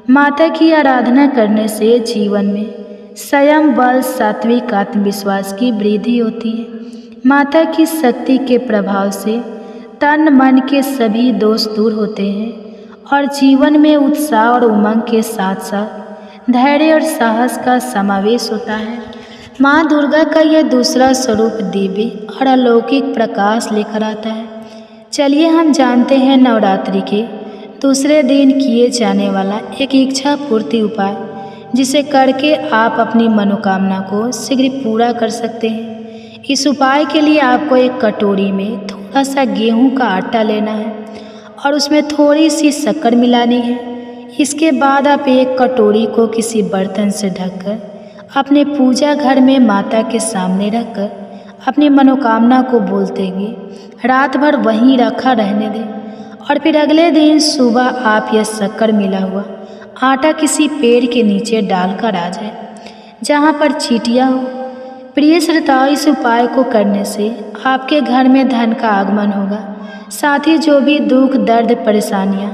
माता की आराधना करने से जीवन में संयम, बल, सात्विक आत्मविश्वास की वृद्धि होती है। माता की शक्ति के प्रभाव से तन मन के सभी दोष दूर होते हैं और जीवन में उत्साह और उमंग के साथ साथ धैर्य और साहस का समावेश होता है। माँ दुर्गा का यह दूसरा स्वरूप दिव्य और अलौकिक प्रकाश लेकर आता है। चलिए हम जानते हैं नवरात्रि के दूसरे दिन किए जाने वाला एक इच्छा पूर्ति उपाय, जिसे करके आप अपनी मनोकामना को शीघ्र पूरा कर सकते हैं। इस उपाय के लिए आपको एक कटोरी में थोड़ा सा गेहूं का आटा लेना है और उसमें थोड़ी सी शक्कर मिलानी है। इसके बाद आप एक कटोरी को किसी बर्तन से ढककर अपने पूजा घर में माता के सामने रखकर अपनी मनोकामना को बोलते हुए रात भर वहीं रखा रहने दें और फिर अगले दिन सुबह आप यह शक्कर मिला हुआ आटा किसी पेड़ के नीचे डालकर आ जाए जहाँ पर चींटियाँ हो। प्रिय श्रोताओं, इस उपाय को करने से आपके घर में धन का आगमन होगा, साथ ही जो भी दुख दर्द परेशानियाँ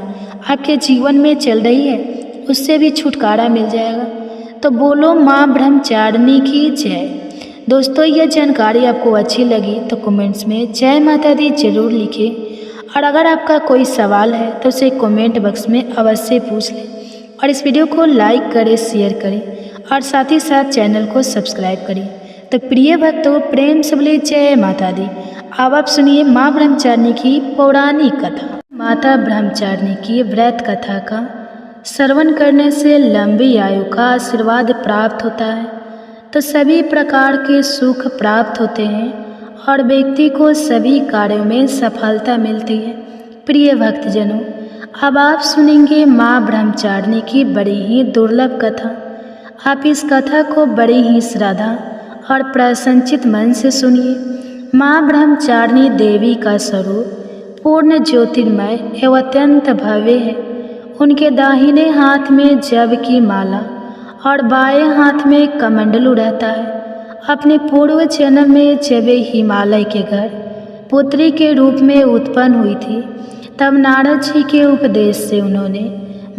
आपके जीवन में चल रही है उससे भी छुटकारा मिल जाएगा। तो बोलो माँ ब्रह्मचारिणी की जय। दोस्तों, यह जानकारी आपको अच्छी लगी तो कमेंट्स में जय माता दी जरूर लिखें और अगर आपका कोई सवाल है तो उसे कमेंट बॉक्स में अवश्य पूछ लें और इस वीडियो को लाइक करें, शेयर करें और साथ ही साथ चैनल को सब्सक्राइब करें। तो प्रिय भक्तों, प्रेम से बोले जय माता दी। अब आप सुनिए माँ ब्रह्मचारिणी की पौराणिक कथा। माता ब्रह्मचारिणी की व्रत कथा का श्रवण करने से लंबी आयु का आशीर्वाद प्राप्त होता है, तो सभी प्रकार के सुख प्राप्त होते हैं और व्यक्ति को सभी कार्यों में सफलता मिलती है। प्रिय भक्तजनों, अब आप सुनेंगे माँ ब्रह्मचारिणी की बड़ी ही दुर्लभ कथा। आप इस कथा को बड़ी ही श्रद्धा और प्रसन्नचित मन से सुनिए। माँ ब्रह्मचारिणी देवी का स्वरूप पूर्ण ज्योतिर्मय एवं अत्यंत भव्य है। उनके दाहिने हाथ में जब की माला और बाएं हाथ में कमंडलू रहता है। अपने पूर्व जन्म में जब वे हिमालय के घर पुत्री के रूप में उत्पन्न हुई थी, तब नारद जी के उपदेश से उन्होंने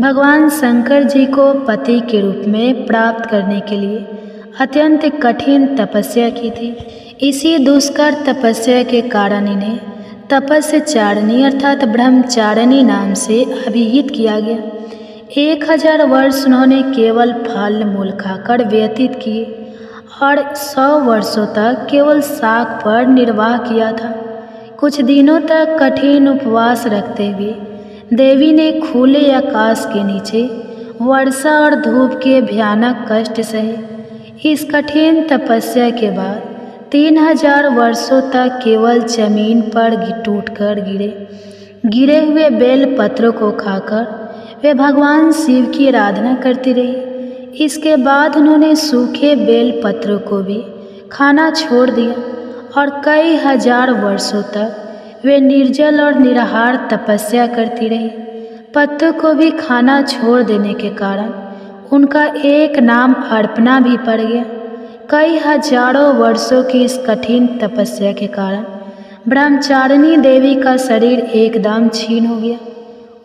भगवान शंकर जी को पति के रूप में प्राप्त करने के लिए अत्यंत कठिन तपस्या की थी। इसी दुष्कर तपस्या के कारण इन्हें तपस्याचारिणी अर्थात ब्रह्मचारिणी नाम से अभिहित किया गया। 1000 वर्ष उन्होंने केवल फल मूल खाकर व्यतीत किए और 100 वर्षों तक केवल शाक पर निर्वाह किया था। कुछ दिनों तक कठिन उपवास रखते हुए देवी ने खुले आकाश के नीचे वर्षा और धूप के भयानक कष्ट सहे। इस कठिन तपस्या के बाद 3000 वर्षों तक केवल जमीन पर टूटकर गिरे हुए बेल पत्रों को खाकर वे भगवान शिव की आराधना करती रही। इसके बाद उन्होंने सूखे बेल पत्रों को भी खाना छोड़ दिया और कई हजार वर्षों तक वे निर्जल और निराहार तपस्या करती रही। पत्तों को भी खाना छोड़ देने के कारण उनका एक नाम अर्पणा भी पड़ गया। कई हजारों वर्षों की इस कठिन तपस्या के कारण ब्रह्मचारिणी देवी का शरीर एकदम क्षीण हो गया।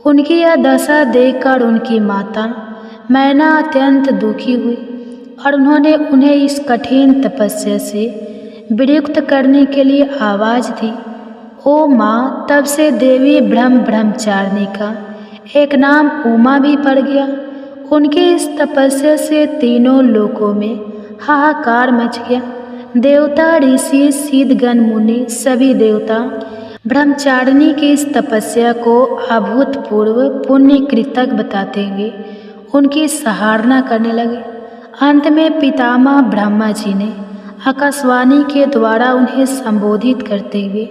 उनकी यह दशा देखकर उनकी माता मैना अत्यंत दुखी हुई और उन्होंने उन्हें इस कठिन तपस्या से विरक्त करने के लिए आवाज़ दी। ओ माँ, तब से देवी ब्रह्मचारिणी का एक नाम उमा भी पड़ गया। उनके इस तपस्या से तीनों लोकों में हाहाकार मच गया। देवता, ऋषि, सिद्धगण, मुनि सभी देवता ब्रह्मचारिणी की इस तपस्या को अभूतपूर्व पुण्य कृतज्ञ बताते हुए उनकी सराहना करने लगे। अंत में पितामह ब्रह्मा जी ने आकाशवाणी के द्वारा उन्हें संबोधित करते हुए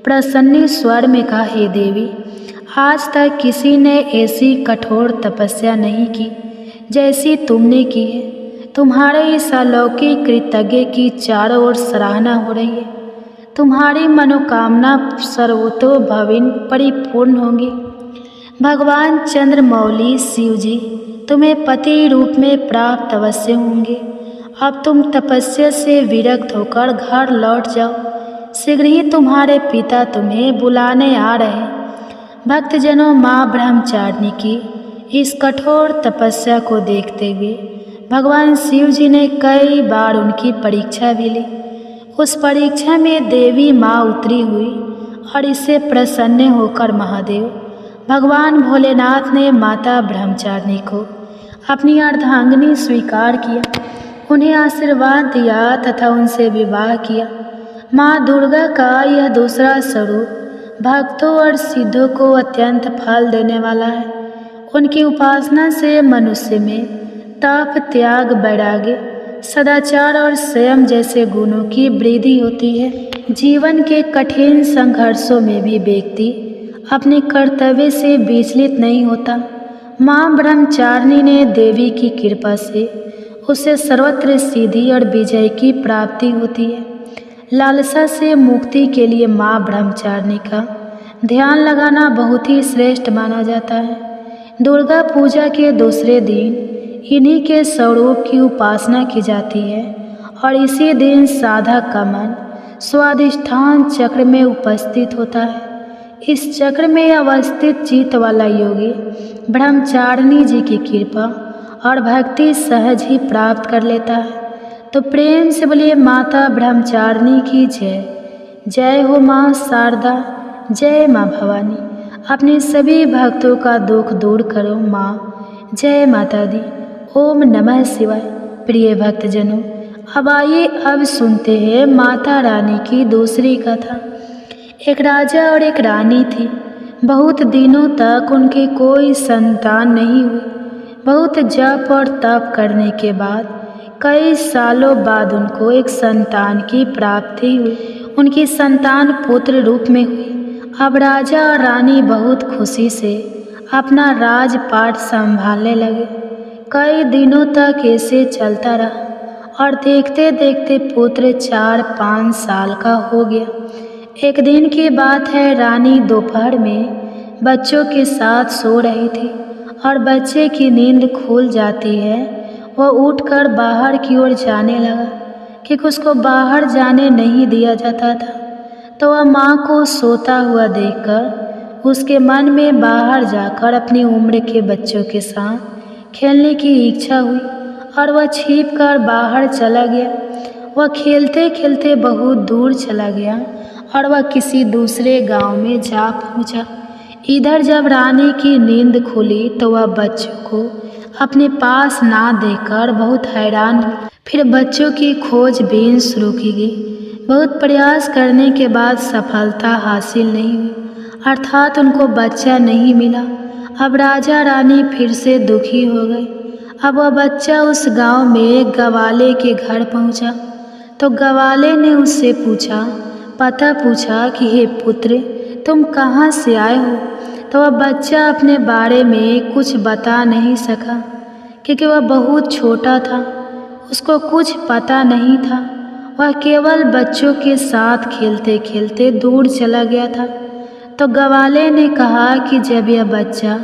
प्रसन्न स्वर में कहा, हे देवी, आज तक किसी ने ऐसी कठोर तपस्या नहीं की जैसी तुमने की है। तुम्हारे इस अलौकिक कृतज्ञ की चारों ओर सराहना हो रही है। तुम्हारी मनोकामना सर्वतोभाविन परिपूर्ण होंगी। भगवान चंद्रमौली शिव जी तुम्हें पति रूप में प्राप्त अवश्य होंगे। अब तुम तपस्या से विरक्त होकर घर लौट जाओ। शीघ्र ही तुम्हारे पिता तुम्हें बुलाने आ रहे हैं। भक्तजनों, माँ ब्रह्मचारिणी की इस कठोर तपस्या को देखते हुए भगवान शिव जी ने कई बार उनकी परीक्षा भी ली। उस परीक्षा में देवी माँ उतरी हुई और इससे प्रसन्न होकर महादेव भगवान भोलेनाथ ने माता ब्रह्मचारिणी को अपनी अर्धांगिनी स्वीकार किया, उन्हें आशीर्वाद दिया तथा उनसे विवाह किया। माँ दुर्गा का यह दूसरा स्वरूप भक्तों और सिद्धों को अत्यंत फल देने वाला है। उनकी उपासना से मनुष्य में तप, त्याग, वैराग्य, सदाचार और संयम जैसे गुणों की वृद्धि होती है। जीवन के कठिन संघर्षों में भी व्यक्ति अपने कर्तव्य से विचलित नहीं होता। माँ ब्रह्मचारिणी ने देवी की कृपा से उसे सर्वत्र सिद्धि और विजय की प्राप्ति होती है। लालसा से मुक्ति के लिए माँ ब्रह्मचारिणी का ध्यान लगाना बहुत ही श्रेष्ठ माना जाता है। दुर्गा पूजा के दूसरे दिन इन्हीं के स्वरूप की उपासना की जाती है और इसी दिन साधक का मन स्वाधिष्ठान चक्र में उपस्थित होता है। इस चक्र में अवस्थित चित्त वाला योगी ब्रह्मचारिणी जी की कृपा और भक्ति सहज ही प्राप्त कर लेता है। तो प्रेम से बोलिए माता ब्रह्मचारिणी की जय। जय हो माँ शारदा, जय माँ भवानी। अपने सभी भक्तों का दुख दूर करो माँ। जय माता दी। ओम नमः शिवाय। प्रिय भक्तजनों, अब आइए अब सुनते हैं माता रानी की दूसरी कथा। एक राजा और एक रानी थी। बहुत दिनों तक उनके कोई संतान नहीं हुई। बहुत जप और तप करने के बाद कई सालों बाद उनको एक संतान की प्राप्ति हुई। उनकी संतान पुत्र रूप में हुई। अब राजा और रानी बहुत खुशी से अपना राजपाट संभालने लगे। कई दिनों तक ऐसे चलता रहा और देखते देखते पुत्र 4-5 साल का हो गया। एक दिन की बात है, रानी दोपहर में बच्चों के साथ सो रही थी और बच्चे की नींद खुल जाती है। वह उठकर बाहर की ओर जाने लगा क्योंकि उसको बाहर जाने नहीं दिया जाता था। तो वह माँ को सोता हुआ देखकर उसके मन में बाहर जाकर अपनी उम्र के बच्चों के साथ खेलने की इच्छा हुई और वह छिपकर बाहर चला गया। वह खेलते खेलते बहुत दूर चला गया और वह किसी दूसरे गांव में जा पहुंचा। इधर जब रानी की नींद खुली तो वह बच्चों को अपने पास ना देखकर बहुत हैरान हुई। फिर बच्चों की खोजबीन शुरू की गई। बहुत प्रयास करने के बाद सफलता हासिल नहीं हुई, अर्थात उनको बच्चा नहीं मिला। अब राजा रानी फिर से दुखी हो गए। अब वह बच्चा उस गांव में गवाले के घर पहुंचा तो गवाले ने उससे पता पूछा कि हे पुत्र, तुम कहाँ से आए हो? तो वह बच्चा अपने बारे में कुछ बता नहीं सका क्योंकि वह बहुत छोटा था, उसको कुछ पता नहीं था। वह केवल बच्चों के साथ खेलते खेलते दूर चला गया था। तो गवाले ने कहा कि जब यह बच्चा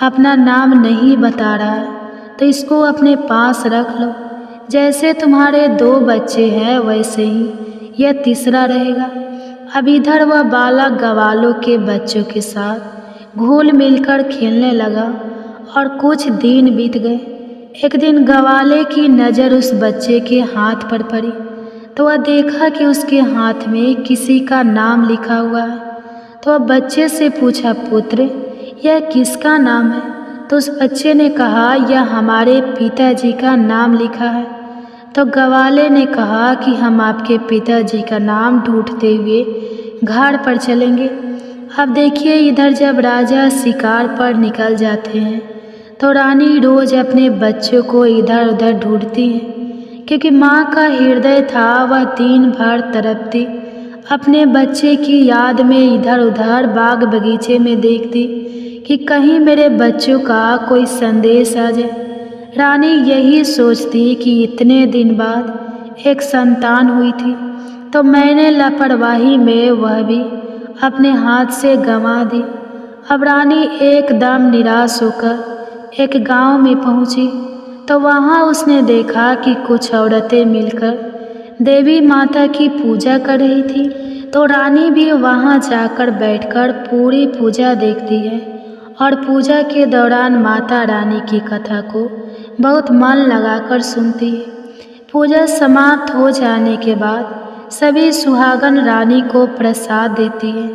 अपना नाम नहीं बता रहा है तो इसको अपने पास रख लो। जैसे तुम्हारे 2 बच्चे हैं वैसे ही यह तीसरा रहेगा। अब इधर वह बालक गवालों के बच्चों के साथ घुल मिलकर खेलने लगा और कुछ दिन बीत गए। एक दिन गवाले की नज़र उस बच्चे के हाथ पर पड़ी तो वह देखा कि उसके हाथ में किसी का नाम लिखा हुआ है। तो वह बच्चे से पूछा, पुत्र, यह किसका नाम है? तो उस बच्चे ने कहा, यह हमारे पिताजी का नाम लिखा है। तो गवाले ने कहा कि हम आपके पिताजी का नाम ढूंढते हुए घाट पर चलेंगे। अब देखिए, इधर जब राजा शिकार पर निकल जाते हैं तो रानी रोज अपने बच्चों को इधर उधर ढूंढती है क्योंकि माँ का हृदय था वह दिन भर तड़पती अपने बच्चे की याद में इधर उधर बाग बगीचे में देखती कि कहीं मेरे बच्चों का कोई संदेश आ जाए। रानी यही सोचती कि इतने दिन बाद एक संतान हुई थी तो मैंने लापरवाही में वह भी अपने हाथ से गंवा दी। अब रानी एकदम निराश होकर एक गांव में पहुंची तो वहां उसने देखा कि कुछ औरतें मिलकर देवी माता की पूजा कर रही थी। तो रानी भी वहां जाकर बैठकर पूरी पूजा देखती है और पूजा के दौरान माता रानी की कथा को बहुत मन लगाकर सुनती है। पूजा समाप्त हो जाने के बाद सभी सुहागन रानी को प्रसाद देती है।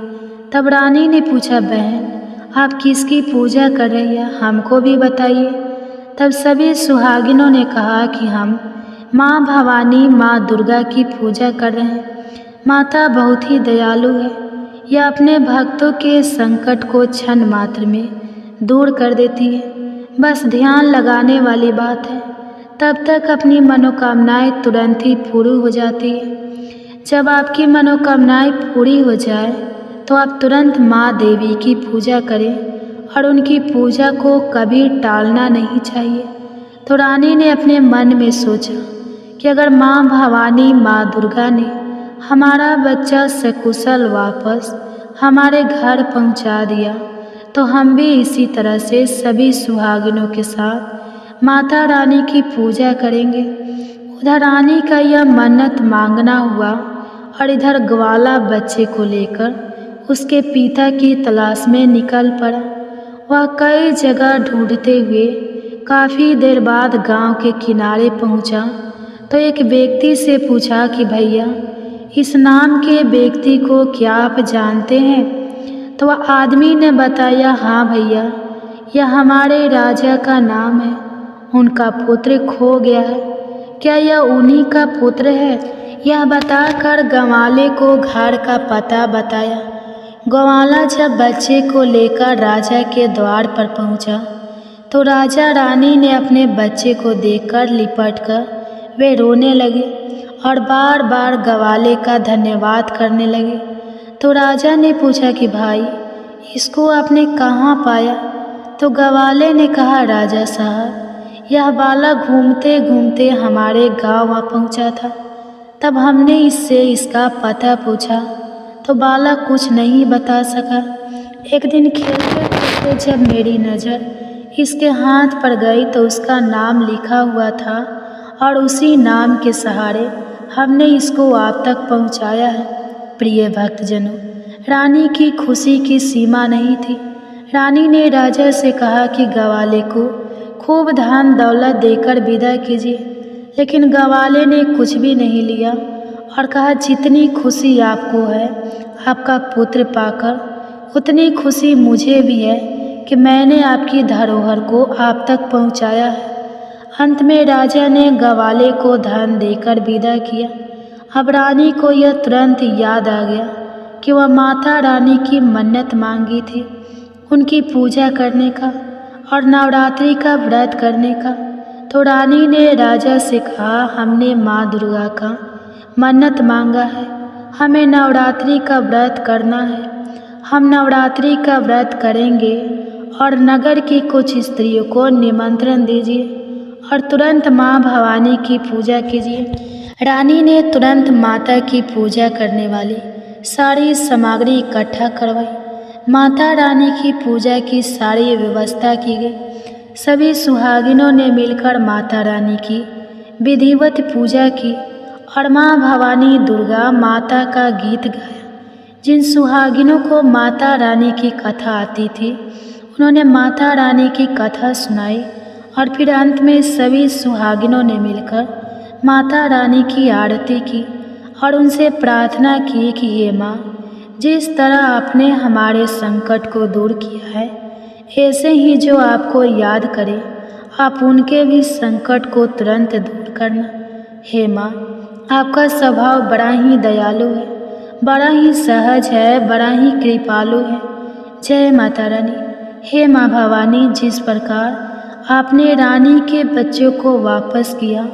तब रानी ने पूछा, बहन आप किसकी पूजा कर रही हैं, हमको भी बताइए। तब सभी सुहागिनों ने कहा कि हम माँ भवानी माँ दुर्गा की पूजा कर रहे हैं। माता बहुत ही दयालु है, यह अपने भक्तों के संकट को क्षण मात्र में दूर कर देती है, बस ध्यान लगाने वाली बात है। तब तक अपनी मनोकामनाएं तुरंत ही पूरी हो जाती है। जब आपकी मनोकामनाएं पूरी हो जाए तो आप तुरंत माँ देवी की पूजा करें और उनकी पूजा को कभी टालना नहीं चाहिए। तो रानी ने अपने मन में सोचा कि अगर माँ भवानी माँ दुर्गा ने हमारा बच्चा सकुशल वापस हमारे घर पहुँचा दिया तो हम भी इसी तरह से सभी सुहागिनों के साथ माता रानी की पूजा करेंगे। उधर रानी का यह मन्नत मांगना हुआ और इधर ग्वाला बच्चे को लेकर उसके पिता की तलाश में निकल पड़ा। वह कई जगह ढूंढते हुए काफ़ी देर बाद गांव के किनारे पहुंचा तो एक व्यक्ति से पूछा कि भैया इस नाम के व्यक्ति को क्या आप जानते हैं? तो वह आदमी ने बताया, हाँ भैया, यह हमारे राजा का नाम है, उनका पुत्र खो गया है, क्या यह उन्हीं का पुत्र है? यह बताकर ग्वाले को घर का पता बताया। ग्वाला जब बच्चे को लेकर राजा के द्वार पर पहुंचा तो राजा रानी ने अपने बच्चे को देखकर लिपटकर वे रोने लगे और बार बार ग्वाले का धन्यवाद करने लगे। तो राजा ने पूछा कि भाई इसको आपने कहाँ पाया? तो ग्वाले ने कहा, राजा साहब यह बालक घूमते घूमते हमारे गाँव आ पहुँचा था, तब हमने इससे इसका पता पूछा तो बालक कुछ नहीं बता सका। एक दिन खेलते खेलते जब मेरी नज़र इसके हाथ पर गई तो उसका नाम लिखा हुआ था और उसी नाम के सहारे हमने इसको आप तक पहुँचाया है। प्रिय भक्तजनों, रानी की खुशी की सीमा नहीं थी। रानी ने राजा से कहा कि ग्वाले को खूब धन दौलत देकर विदा कीजिए, लेकिन ग्वाले ने कुछ भी नहीं लिया और कहा, जितनी खुशी आपको है आपका पुत्र पाकर, उतनी खुशी मुझे भी है कि मैंने आपकी धरोहर को आप तक पहुंचाया है। अंत में राजा ने ग्वाले को धन देकर विदा किया। अब रानी को यह तुरंत याद आ गया कि वह माता रानी की मन्नत मांगी थी, उनकी पूजा करने का और नवरात्रि का व्रत करने का। तो रानी ने राजा से कहा, हमने माँ दुर्गा का मन्नत मांगा है, हमें नवरात्रि का व्रत करना है। हम नवरात्रि का व्रत करेंगे और नगर की कुछ स्त्रियों को निमंत्रण दीजिए और तुरंत माँ भवानी की पूजा कीजिए। रानी ने तुरंत माता की पूजा करने वाली सारी सामग्री इकट्ठा करवाई। माता रानी की पूजा की सारी व्यवस्था की गई। सभी सुहागिनों ने मिलकर माता रानी की विधिवत पूजा की और माँ भवानी दुर्गा माता का गीत गाया। जिन सुहागिनों को माता रानी की कथा आती थी उन्होंने माता रानी की कथा सुनाई और फिर अंत में सभी सुहागिनों ने मिलकर माता रानी की आरती की और उनसे प्रार्थना की कि हे माँ, जिस तरह आपने हमारे संकट को दूर किया है, ऐसे ही जो आपको याद करे आप उनके भी संकट को तुरंत दूर करना। हे माँ, आपका स्वभाव बड़ा ही दयालु है, बड़ा ही सहज है, बड़ा ही कृपालु है। जय माता रानी। हे माँ भवानी, जिस प्रकार आपने रानी के बच्चों को वापस किया,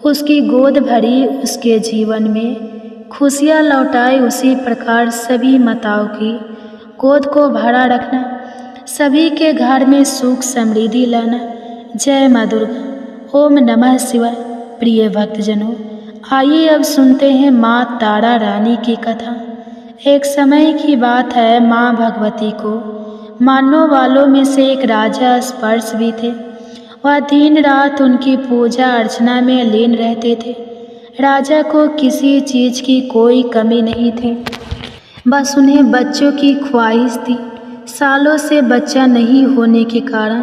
उसकी गोद भरी, उसके जीवन में खुशियाँ लौटाई, उसी प्रकार सभी माताओं की गोद को भरा रखना, सभी के घर में सुख समृद्धि लाना। जय माँ दुर्गा। ओम नमः शिवाय। प्रिय भक्तजनों, आइए अब सुनते हैं माँ तारा रानी की कथा। एक समय की बात है, माँ भगवती को मानने वालों में से एक राजा स्पर्श भी थे। वह दिन रात उनकी पूजा अर्चना में लीन रहते थे। राजा को किसी चीज़ की कोई कमी नहीं थी, बस उन्हें बच्चों की ख्वाहिश थी। सालों से बच्चा नहीं होने के कारण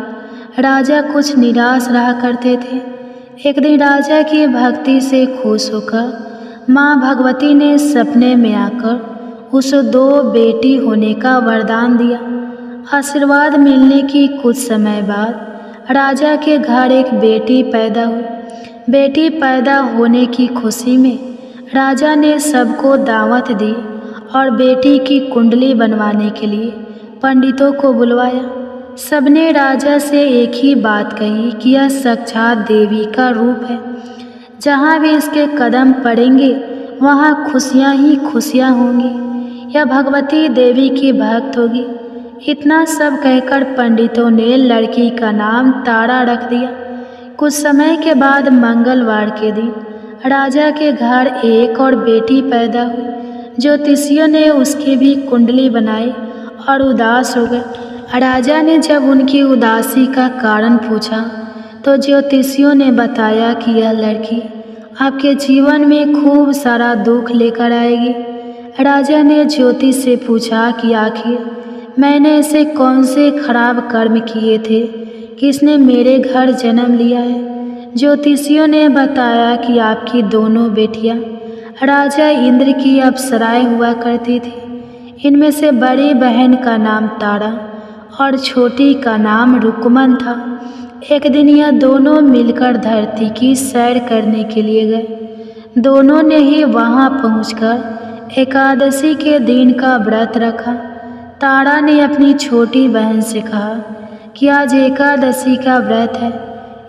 राजा कुछ निराश रहा करते थे। एक दिन राजा की भक्ति से खुश होकर माँ भगवती ने सपने में आकर उसे 2 बेटी होने का वरदान दिया। आशीर्वाद मिलने की कुछ समय बाद राजा के घर एक बेटी पैदा हुई। बेटी पैदा होने की खुशी में राजा ने सबको दावत दी और बेटी की कुंडली बनवाने के लिए पंडितों को बुलवाया। सबने राजा से एक ही बात कही कि यह साक्षात देवी का रूप है। जहाँ भी इसके कदम पड़ेंगे वहाँ खुशियाँ ही खुशियाँ होंगी। यह भगवती देवी की भक्त होगी। इतना सब कहकर पंडितों ने लड़की का नाम तारा रख दिया। कुछ समय के बाद मंगलवार के दिन राजा के घर एक और बेटी पैदा हुई। ज्योतिषियों ने उसकी भी कुंडली बनाई और उदास हो गए। राजा ने जब उनकी उदासी का कारण पूछा तो ज्योतिषियों ने बताया कि यह लड़की आपके जीवन में खूब सारा दुख लेकर आएगी। राजा ने ज्योतिष से पूछा कि आखिर मैंने ऐसे कौन से खराब कर्म किए थे कि इसने मेरे घर जन्म लिया है। ज्योतिषियों ने बताया कि आपकी दोनों बेटियां राजा इंद्र की अप्सराएं हुआ करती थी। इनमें से बड़ी बहन का नाम तारा और छोटी का नाम रुकमन था। एक दिन यह दोनों मिलकर धरती की सैर करने के लिए गए। दोनों ने ही वहां पहुंचकर एकादशी के दिन का व्रत रखा। तारा ने अपनी छोटी बहन से कहा कि आज एकादशी का व्रत है,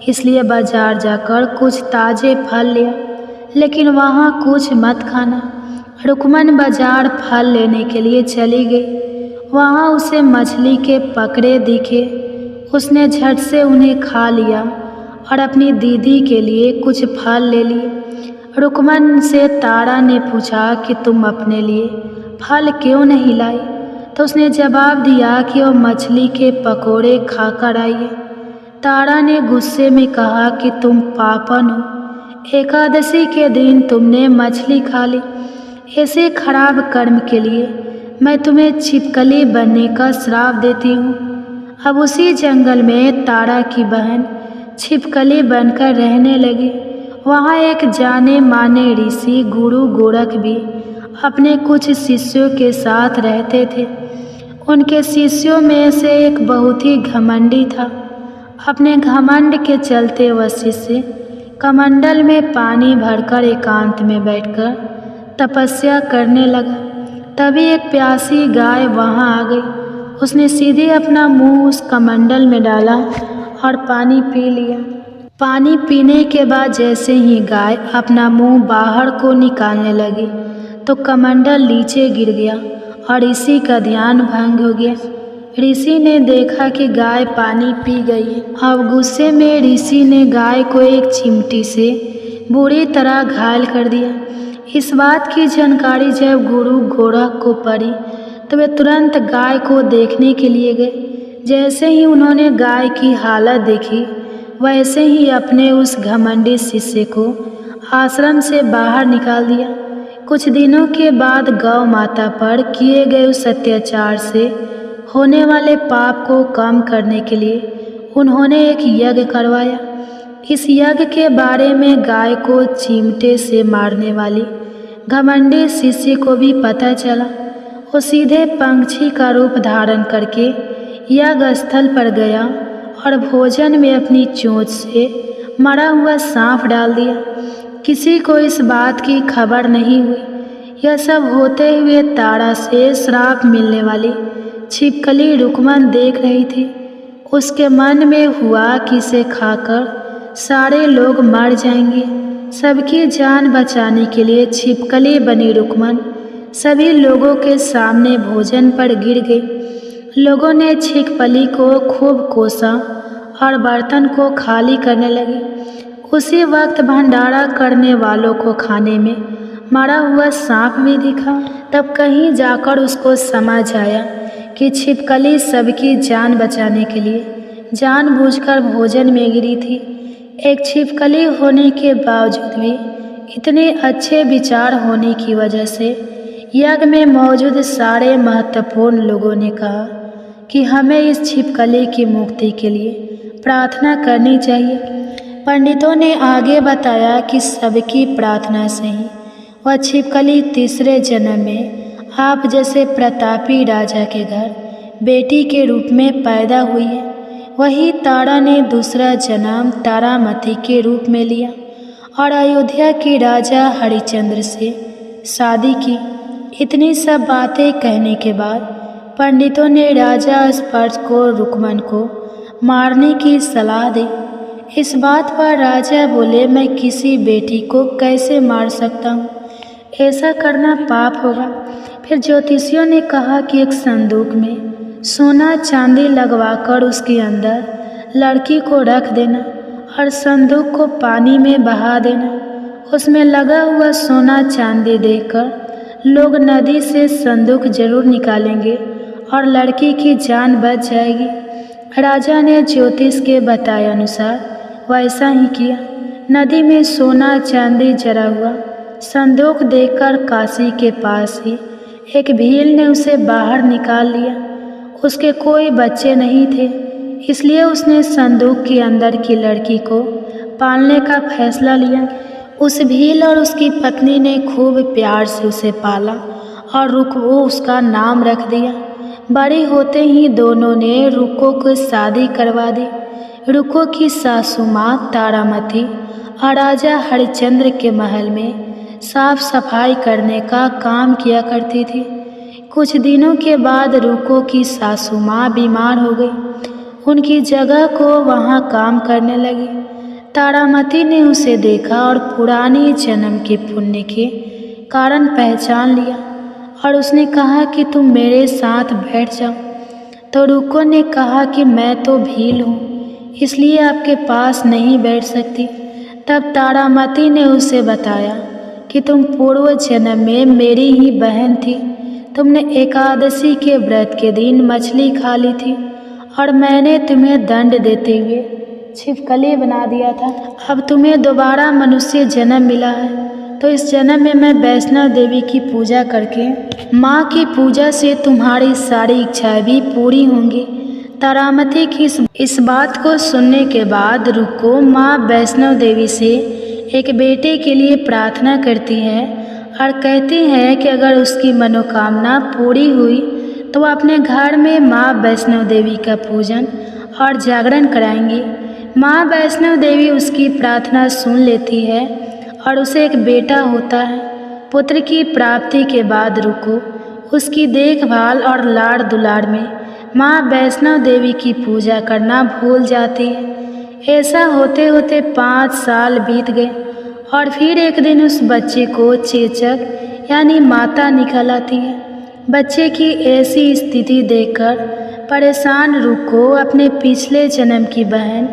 इसलिए बाजार जाकर कुछ ताजे फल लिया, लेकिन वहाँ कुछ मत खाना। रुकमन बाजार फल लेने के लिए चली गई। वहाँ उसे मछली के पकड़े दिखे। उसने झट से उन्हें खा लिया और अपनी दीदी के लिए कुछ फल ले लिए। रुकमन से तारा ने पूछा कि तुम अपने लिए फल क्यों नहीं लाई, तो उसने जवाब दिया कि वह मछली के पकोड़े खाकर आई है। तारा ने गुस्से में कहा कि तुम पापन हो, एकादशी के दिन तुमने मछली खा ली। ऐसे खराब कर्म के लिए मैं तुम्हें छिपकली बनने का श्राप देती हूँ। अब उसी जंगल में तारा की बहन छिपकली बनकर रहने लगी। वहाँ एक जाने माने ऋषि गुरु गोरख भी अपने कुछ शिष्यों के साथ रहते थे। उनके शिष्यों में से एक बहुत ही घमंडी था। अपने घमंड के चलते वह शिष्य कमंडल में पानी भरकर एकांत में बैठकर तपस्या करने लगा। तभी एक प्यासी गाय वहाँ आ गई। उसने सीधे अपना मुंह उस कमंडल में डाला और पानी पी लिया। पानी पीने के बाद जैसे ही गाय अपना मुंह बाहर को निकालने लगी तो कमंडल नीचे गिर गया और ऋषि का ध्यान भंग हो गया। ऋषि ने देखा कि गाय पानी पी गई है। अब गुस्से में ऋषि ने गाय को एक चिमटी से बुरी तरह घायल कर दिया। इस बात की जानकारी जब गुरु गोरख को पड़ी तो वे तुरंत गाय को देखने के लिए गए। जैसे ही उन्होंने गाय की हालत देखी वैसे ही अपने उस घमंडी शिष्य को आश्रम से बाहर निकाल दिया। कुछ दिनों के बाद गौ माता पर किए गए उस अत्याचार से होने वाले पाप को कम करने के लिए उन्होंने एक यज्ञ करवाया। इस यज्ञ के बारे में गाय को चिमटे से मारने वाली घमंडी शिष्य को भी पता चला। वो सीधे पंछी का रूप धारण करके यज्ञ स्थल पर गया और भोजन में अपनी चोंच से मरा हुआ सांप डाल दिया। किसी को इस बात की खबर नहीं हुई। यह सब होते हुए तारा से श्राप मिलने वाली छिपकली रुकमन देख रही थी। उसके मन में हुआ कि इसे खाकर सारे लोग मर जाएंगे। सबकी जान बचाने के लिए छिपकली बनी रुकमन सभी लोगों के सामने भोजन पर गिर गई। लोगों ने छिपकली को खूब कोसा और बर्तन को खाली करने लगे। उसी वक्त भंडारा करने वालों को खाने में मरा हुआ सांप भी दिखा। तब कहीं जाकर उसको समझ आया कि छिपकली सबकी जान बचाने के लिए जानबूझकर भोजन में गिरी थी। एक छिपकली होने के बावजूद भी इतने अच्छे विचार होने की वजह से यज्ञ में मौजूद सारे महत्वपूर्ण लोगों ने कहा कि हमें इस छिपकली की मुक्ति के लिए प्रार्थना करनी चाहिए। पंडितों ने आगे बताया कि सबकी प्रार्थना से ही वह छिपकली तीसरे जन्म में आप जैसे प्रतापी राजा के घर बेटी के रूप में पैदा हुई है। वही तारा ने दूसरा जन्म तारामती के रूप में लिया और अयोध्या के राजा हरिश्चंद्र से शादी की। इतनी सब बातें कहने के बाद पंडितों ने राजा स्पर्श को रुक्मन को मारने की सलाह दी। इस बात पर राजा बोले, मैं किसी बेटी को कैसे मार सकता हूँ, ऐसा करना पाप होगा। फिर ज्योतिषियों ने कहा कि एक संदूक में सोना चांदी लगवाकर उसके अंदर लड़की को रख देना और संदूक को पानी में बहा देना। उसमें लगा हुआ सोना चांदी देखकर लोग नदी से संदूक जरूर निकालेंगे और लड़की की जान बच जाएगी। राजा ने ज्योतिष के बताए अनुसार वैसा ही किया। नदी में सोना चांदी जरा हुआ संदूक देखकर काशी के पास ही एक भील ने उसे बाहर निकाल लिया। उसके कोई बच्चे नहीं थे, इसलिए उसने संदूक के अंदर की लड़की को पालने का फैसला लिया। उस भील और उसकी पत्नी ने खूब प्यार से उसे पाला और रुको उसका नाम रख दिया। बड़ी होते ही दोनों ने रुको को शादी करवा दी। रुको की सासू माँ तारामती और राजा हरिश्चंद्र के महल में साफ सफाई करने का काम किया करती थी। कुछ दिनों के बाद रुको की सासू माँ बीमार हो गई। उनकी जगह को वहाँ काम करने लगी। तारामती ने उसे देखा और पुरानी जन्म के पुण्य के कारण पहचान लिया और उसने कहा कि तुम मेरे साथ बैठ जाओ। तो रुको ने कहा कि मैं तो भील हूँ, इसलिए आपके पास नहीं बैठ सकती। तब तारामती ने उसे बताया कि तुम पूर्व जन्म में मेरी ही बहन थी। तुमने एकादशी के व्रत के दिन मछली खा ली थी और मैंने तुम्हें दंड देते हुए छिपकली बना दिया था। अब तुम्हें दोबारा मनुष्य जन्म मिला है, तो इस जन्म में मैं वैष्णव देवी की पूजा करके माँ की पूजा से तुम्हारी सारी इच्छाएं भी पूरी होंगी। तारामती की इस बात को सुनने के बाद रुको माँ वैष्णव देवी से एक बेटे के लिए प्रार्थना करती है और कहती है कि अगर उसकी मनोकामना पूरी हुई तो वह अपने घर में माँ वैष्णव देवी का पूजन और जागरण कराएंगी। माँ वैष्णव देवी उसकी प्रार्थना सुन लेती है और उसे एक बेटा होता है। पुत्र की प्राप्ति के बाद रुको उसकी देखभाल और लाड़ दुलार में माँ वैष्णव देवी की पूजा करना भूल जाती है। ऐसा होते होते 5 साल बीत गए और फिर एक दिन उस बच्चे को चेचक यानी माता निकल आती है। बच्चे की ऐसी स्थिति देखकर परेशान रुको अपने पिछले जन्म की बहन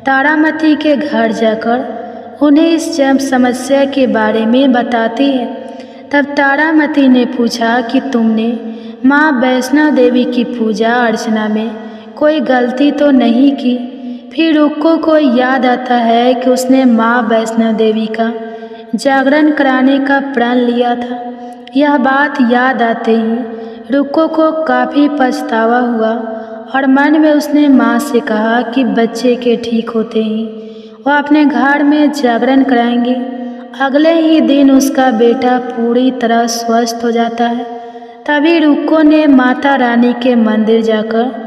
तारामती के घर जाकर उन्हें इस समस्या के बारे में बताती है। तब तारामती ने पूछा कि तुमने माँ वैष्णव देवी की पूजा अर्चना में कोई गलती तो नहीं की। फिर रुको को याद आता है कि उसने माँ वैष्णव देवी का जागरण कराने का प्रण लिया था। यह बात याद आते ही रुको को काफ़ी पछतावा हुआ और मन में उसने माँ से कहा कि बच्चे के ठीक होते ही वह अपने घर में जागरण कराएंगे। अगले ही दिन उसका बेटा पूरी तरह स्वस्थ हो जाता है। तभी रुको ने माता रानी के मंदिर जाकर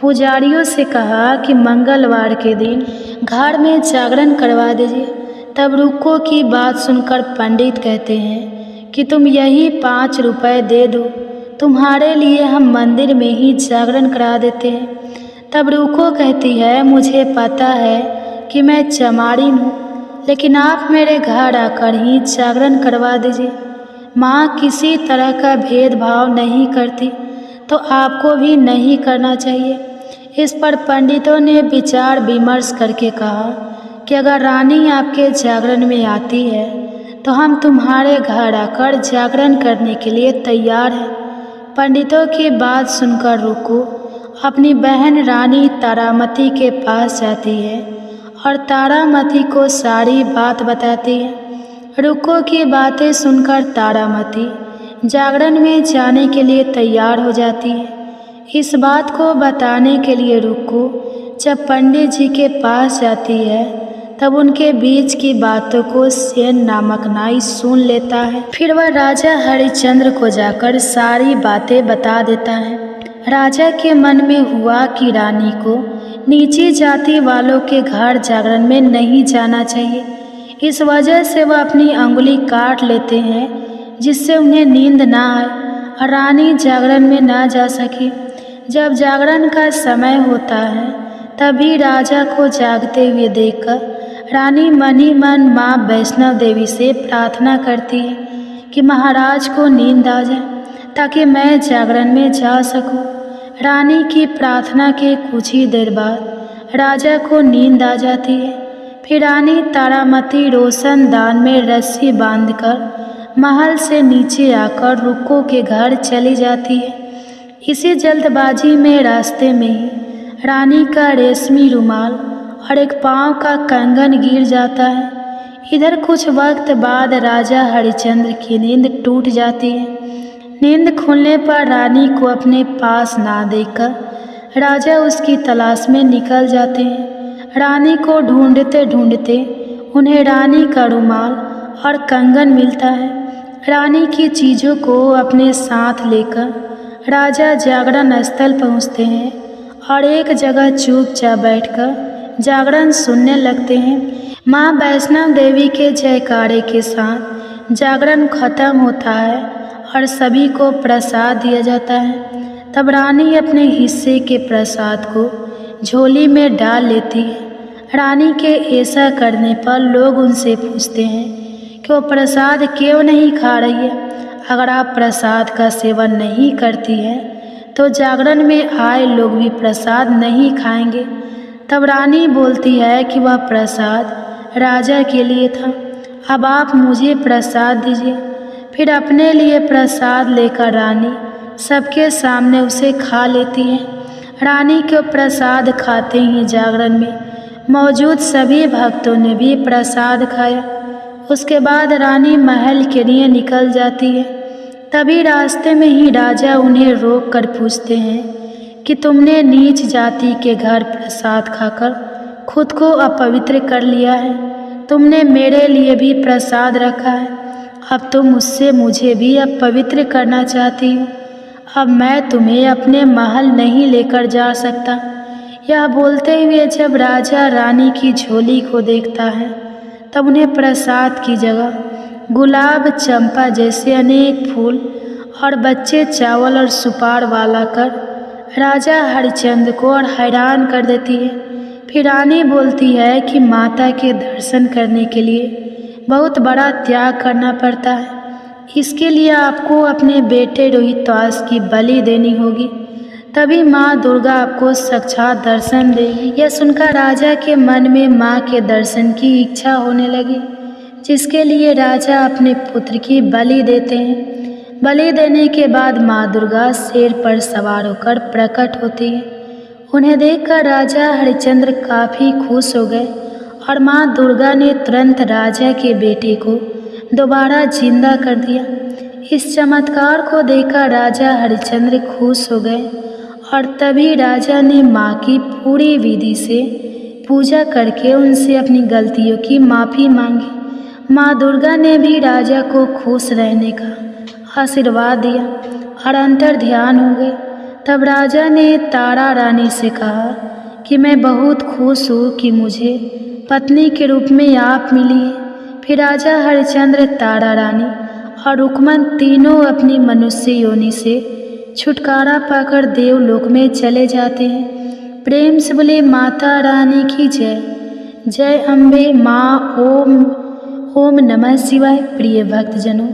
पुजारियों से कहा कि मंगलवार के दिन घर में जागरण करवा दीजिए। तब रुको की बात सुनकर पंडित कहते हैं कि तुम यही 5 रुपए दे दो, तुम्हारे लिए हम मंदिर में ही जागरण करा देते हैं। तब रुको कहती है, मुझे पता है कि मैं चमारिन हूँ, लेकिन आप मेरे घर आकर ही जागरण करवा दीजिए। माँ किसी तरह का भेदभाव नहीं करती, तो आपको भी नहीं करना चाहिए। इस पर पंडितों ने विचार विमर्श करके कहा कि अगर रानी आपके जागरण में आती है तो हम तुम्हारे घर आकर जागरण करने के लिए तैयार हैं। पंडितों की बात सुनकर रुको अपनी बहन रानी तारामती के पास जाती है और तारामती को सारी बात बताती है। रुको की बातें सुनकर तारामती जागरण में जाने के लिए तैयार हो जाती है। इस बात को बताने के लिए रुको जब पंडित जी के पास जाती है तब उनके बीच की बातों को सेन नामक नाई सुन लेता है। फिर वह राजा हरिश्चंद्र को जाकर सारी बातें बता देता है। राजा के मन में हुआ कि रानी को नीची जाति वालों के घर जागरण में नहीं जाना चाहिए। इस वजह से वह अपनी अंगुली काट लेते हैं जिससे उन्हें नींद ना आए और रानी जागरण में ना जा सके। जब जागरण का समय होता है तभी राजा को जागते हुए देखकर रानी मन ही मन माँ वैष्णव देवी से प्रार्थना करती है कि महाराज को नींद आ जाए ताकि मैं जागरण में जा सकूं। रानी की प्रार्थना के कुछ ही देर बाद राजा को नींद आ जाती है। फिर रानी तारामती रोशनदान में रस्सी बांधकर महल से नीचे आकर रुक्कों के घर चली जाती है। इसी जल्दबाजी में रास्ते में ही रानी का रेशमी रुमाल और एक पाँव का कंगन गिर जाता है। इधर कुछ वक्त बाद राजा हरिश्चंद्र की नींद टूट जाती है। नींद खुलने पर रानी को अपने पास ना देखकर राजा उसकी तलाश में निकल जाते हैं। रानी को ढूंढते ढूंढते उन्हें रानी का रुमाल और कंगन मिलता है। रानी की चीज़ों को अपने साथ लेकर राजा जागरण स्थल पहुँचते हैं और एक जगह चुपचाप बैठकर जागरण सुनने लगते हैं। माँ वैष्णव देवी के जयकारे के साथ जागरण खत्म होता है और सभी को प्रसाद दिया जाता है। तब रानी अपने हिस्से के प्रसाद को झोली में डाल लेती है। रानी के ऐसा करने पर लोग उनसे पूछते हैं कि वो प्रसाद क्यों नहीं खा रही है। अगर आप प्रसाद का सेवन नहीं करती हैं तो जागरण में आए लोग भी प्रसाद नहीं खाएंगे। तब रानी बोलती है कि वह प्रसाद राजा के लिए था, अब आप मुझे प्रसाद दीजिए। फिर अपने लिए प्रसाद लेकर रानी सबके सामने उसे खा लेती है। रानी को प्रसाद खाते ही जागरण में मौजूद सभी भक्तों ने भी प्रसाद खाया। उसके बाद रानी महल के लिए निकल जाती है। तभी रास्ते में ही राजा उन्हें रोक कर पूछते हैं कि तुमने नीच जाति के घर प्रसाद खाकर खुद को अपवित्र कर लिया है। तुमने मेरे लिए भी प्रसाद रखा है, अब तुम मुझसे मुझे भी अपवित्र करना चाहती हो। अब मैं तुम्हें अपने महल नहीं लेकर जा सकता। यह बोलते हुए जब राजा रानी की झोली को देखता है तब उन्हें प्रसाद की जगह गुलाब, चंपा जैसे अनेक फूल और बच्चे चावल और सुपार वाला कर राजा हरिश्चंद्र को और हैरान कर देती है। फिर रानी बोलती है कि माता के दर्शन करने के लिए बहुत बड़ा त्याग करना पड़ता है। इसके लिए आपको अपने बेटे रोहितवास की बलि देनी होगी, तभी माँ दुर्गा आपको साक्षात दर्शन देगी। यह सुनकर राजा के मन में माँ के दर्शन की इच्छा होने लगी, जिसके लिए राजा अपने पुत्र की बलि देते हैं। बलि देने के बाद माँ दुर्गा शेर पर सवार होकर प्रकट होती है। उन्हें देखकर राजा हरिश्चंद्र काफ़ी खुश हो गए और माँ दुर्गा ने तुरंत राजा के बेटे को दोबारा जिंदा कर दिया। इस चमत्कार को देखकर राजा हरिश्चंद्र खुश हो गए और तभी राजा ने माँ की पूरी विधि से पूजा करके उनसे अपनी गलतियों की माफ़ी मांगी। माँ दुर्गा ने भी राजा को खुश रहने का आशीर्वाद दिया और अंतर ध्यान हो गए। तब राजा ने तारा रानी से कहा कि मैं बहुत खुश हूँ कि मुझे पत्नी के रूप में आप मिली है। फिर राजा हरिश्चंद्र, तारा रानी और रुक्मन तीनों अपनी मनुष्य योनि से छुटकारा पाकर देवलोक में चले जाते हैं। प्रेम से बोले माता रानी की जय। जय अम्बे माँ। ओम नमः शिवाय। प्रिय भक्तजनों,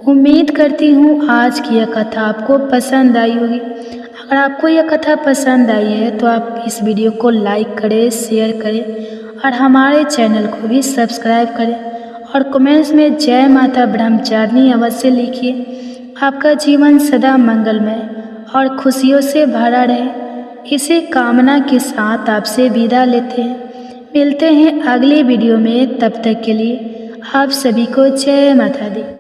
उम्मीद करती हूँ आज की यह कथा आपको पसंद आई होगी। अगर आपको यह कथा पसंद आई है तो आप इस वीडियो को लाइक करें, शेयर करें और हमारे चैनल को भी सब्सक्राइब करें और कमेंट्स में जय माता ब्रह्मचारिणी अवश्य लिखिए। आपका जीवन सदा मंगलमय और खुशियों से भरा रहे, इसी कामना के साथ आपसे विदा लेते हैं। मिलते हैं अगली वीडियो में, तब तक के लिए आप सभी को जय माता दी।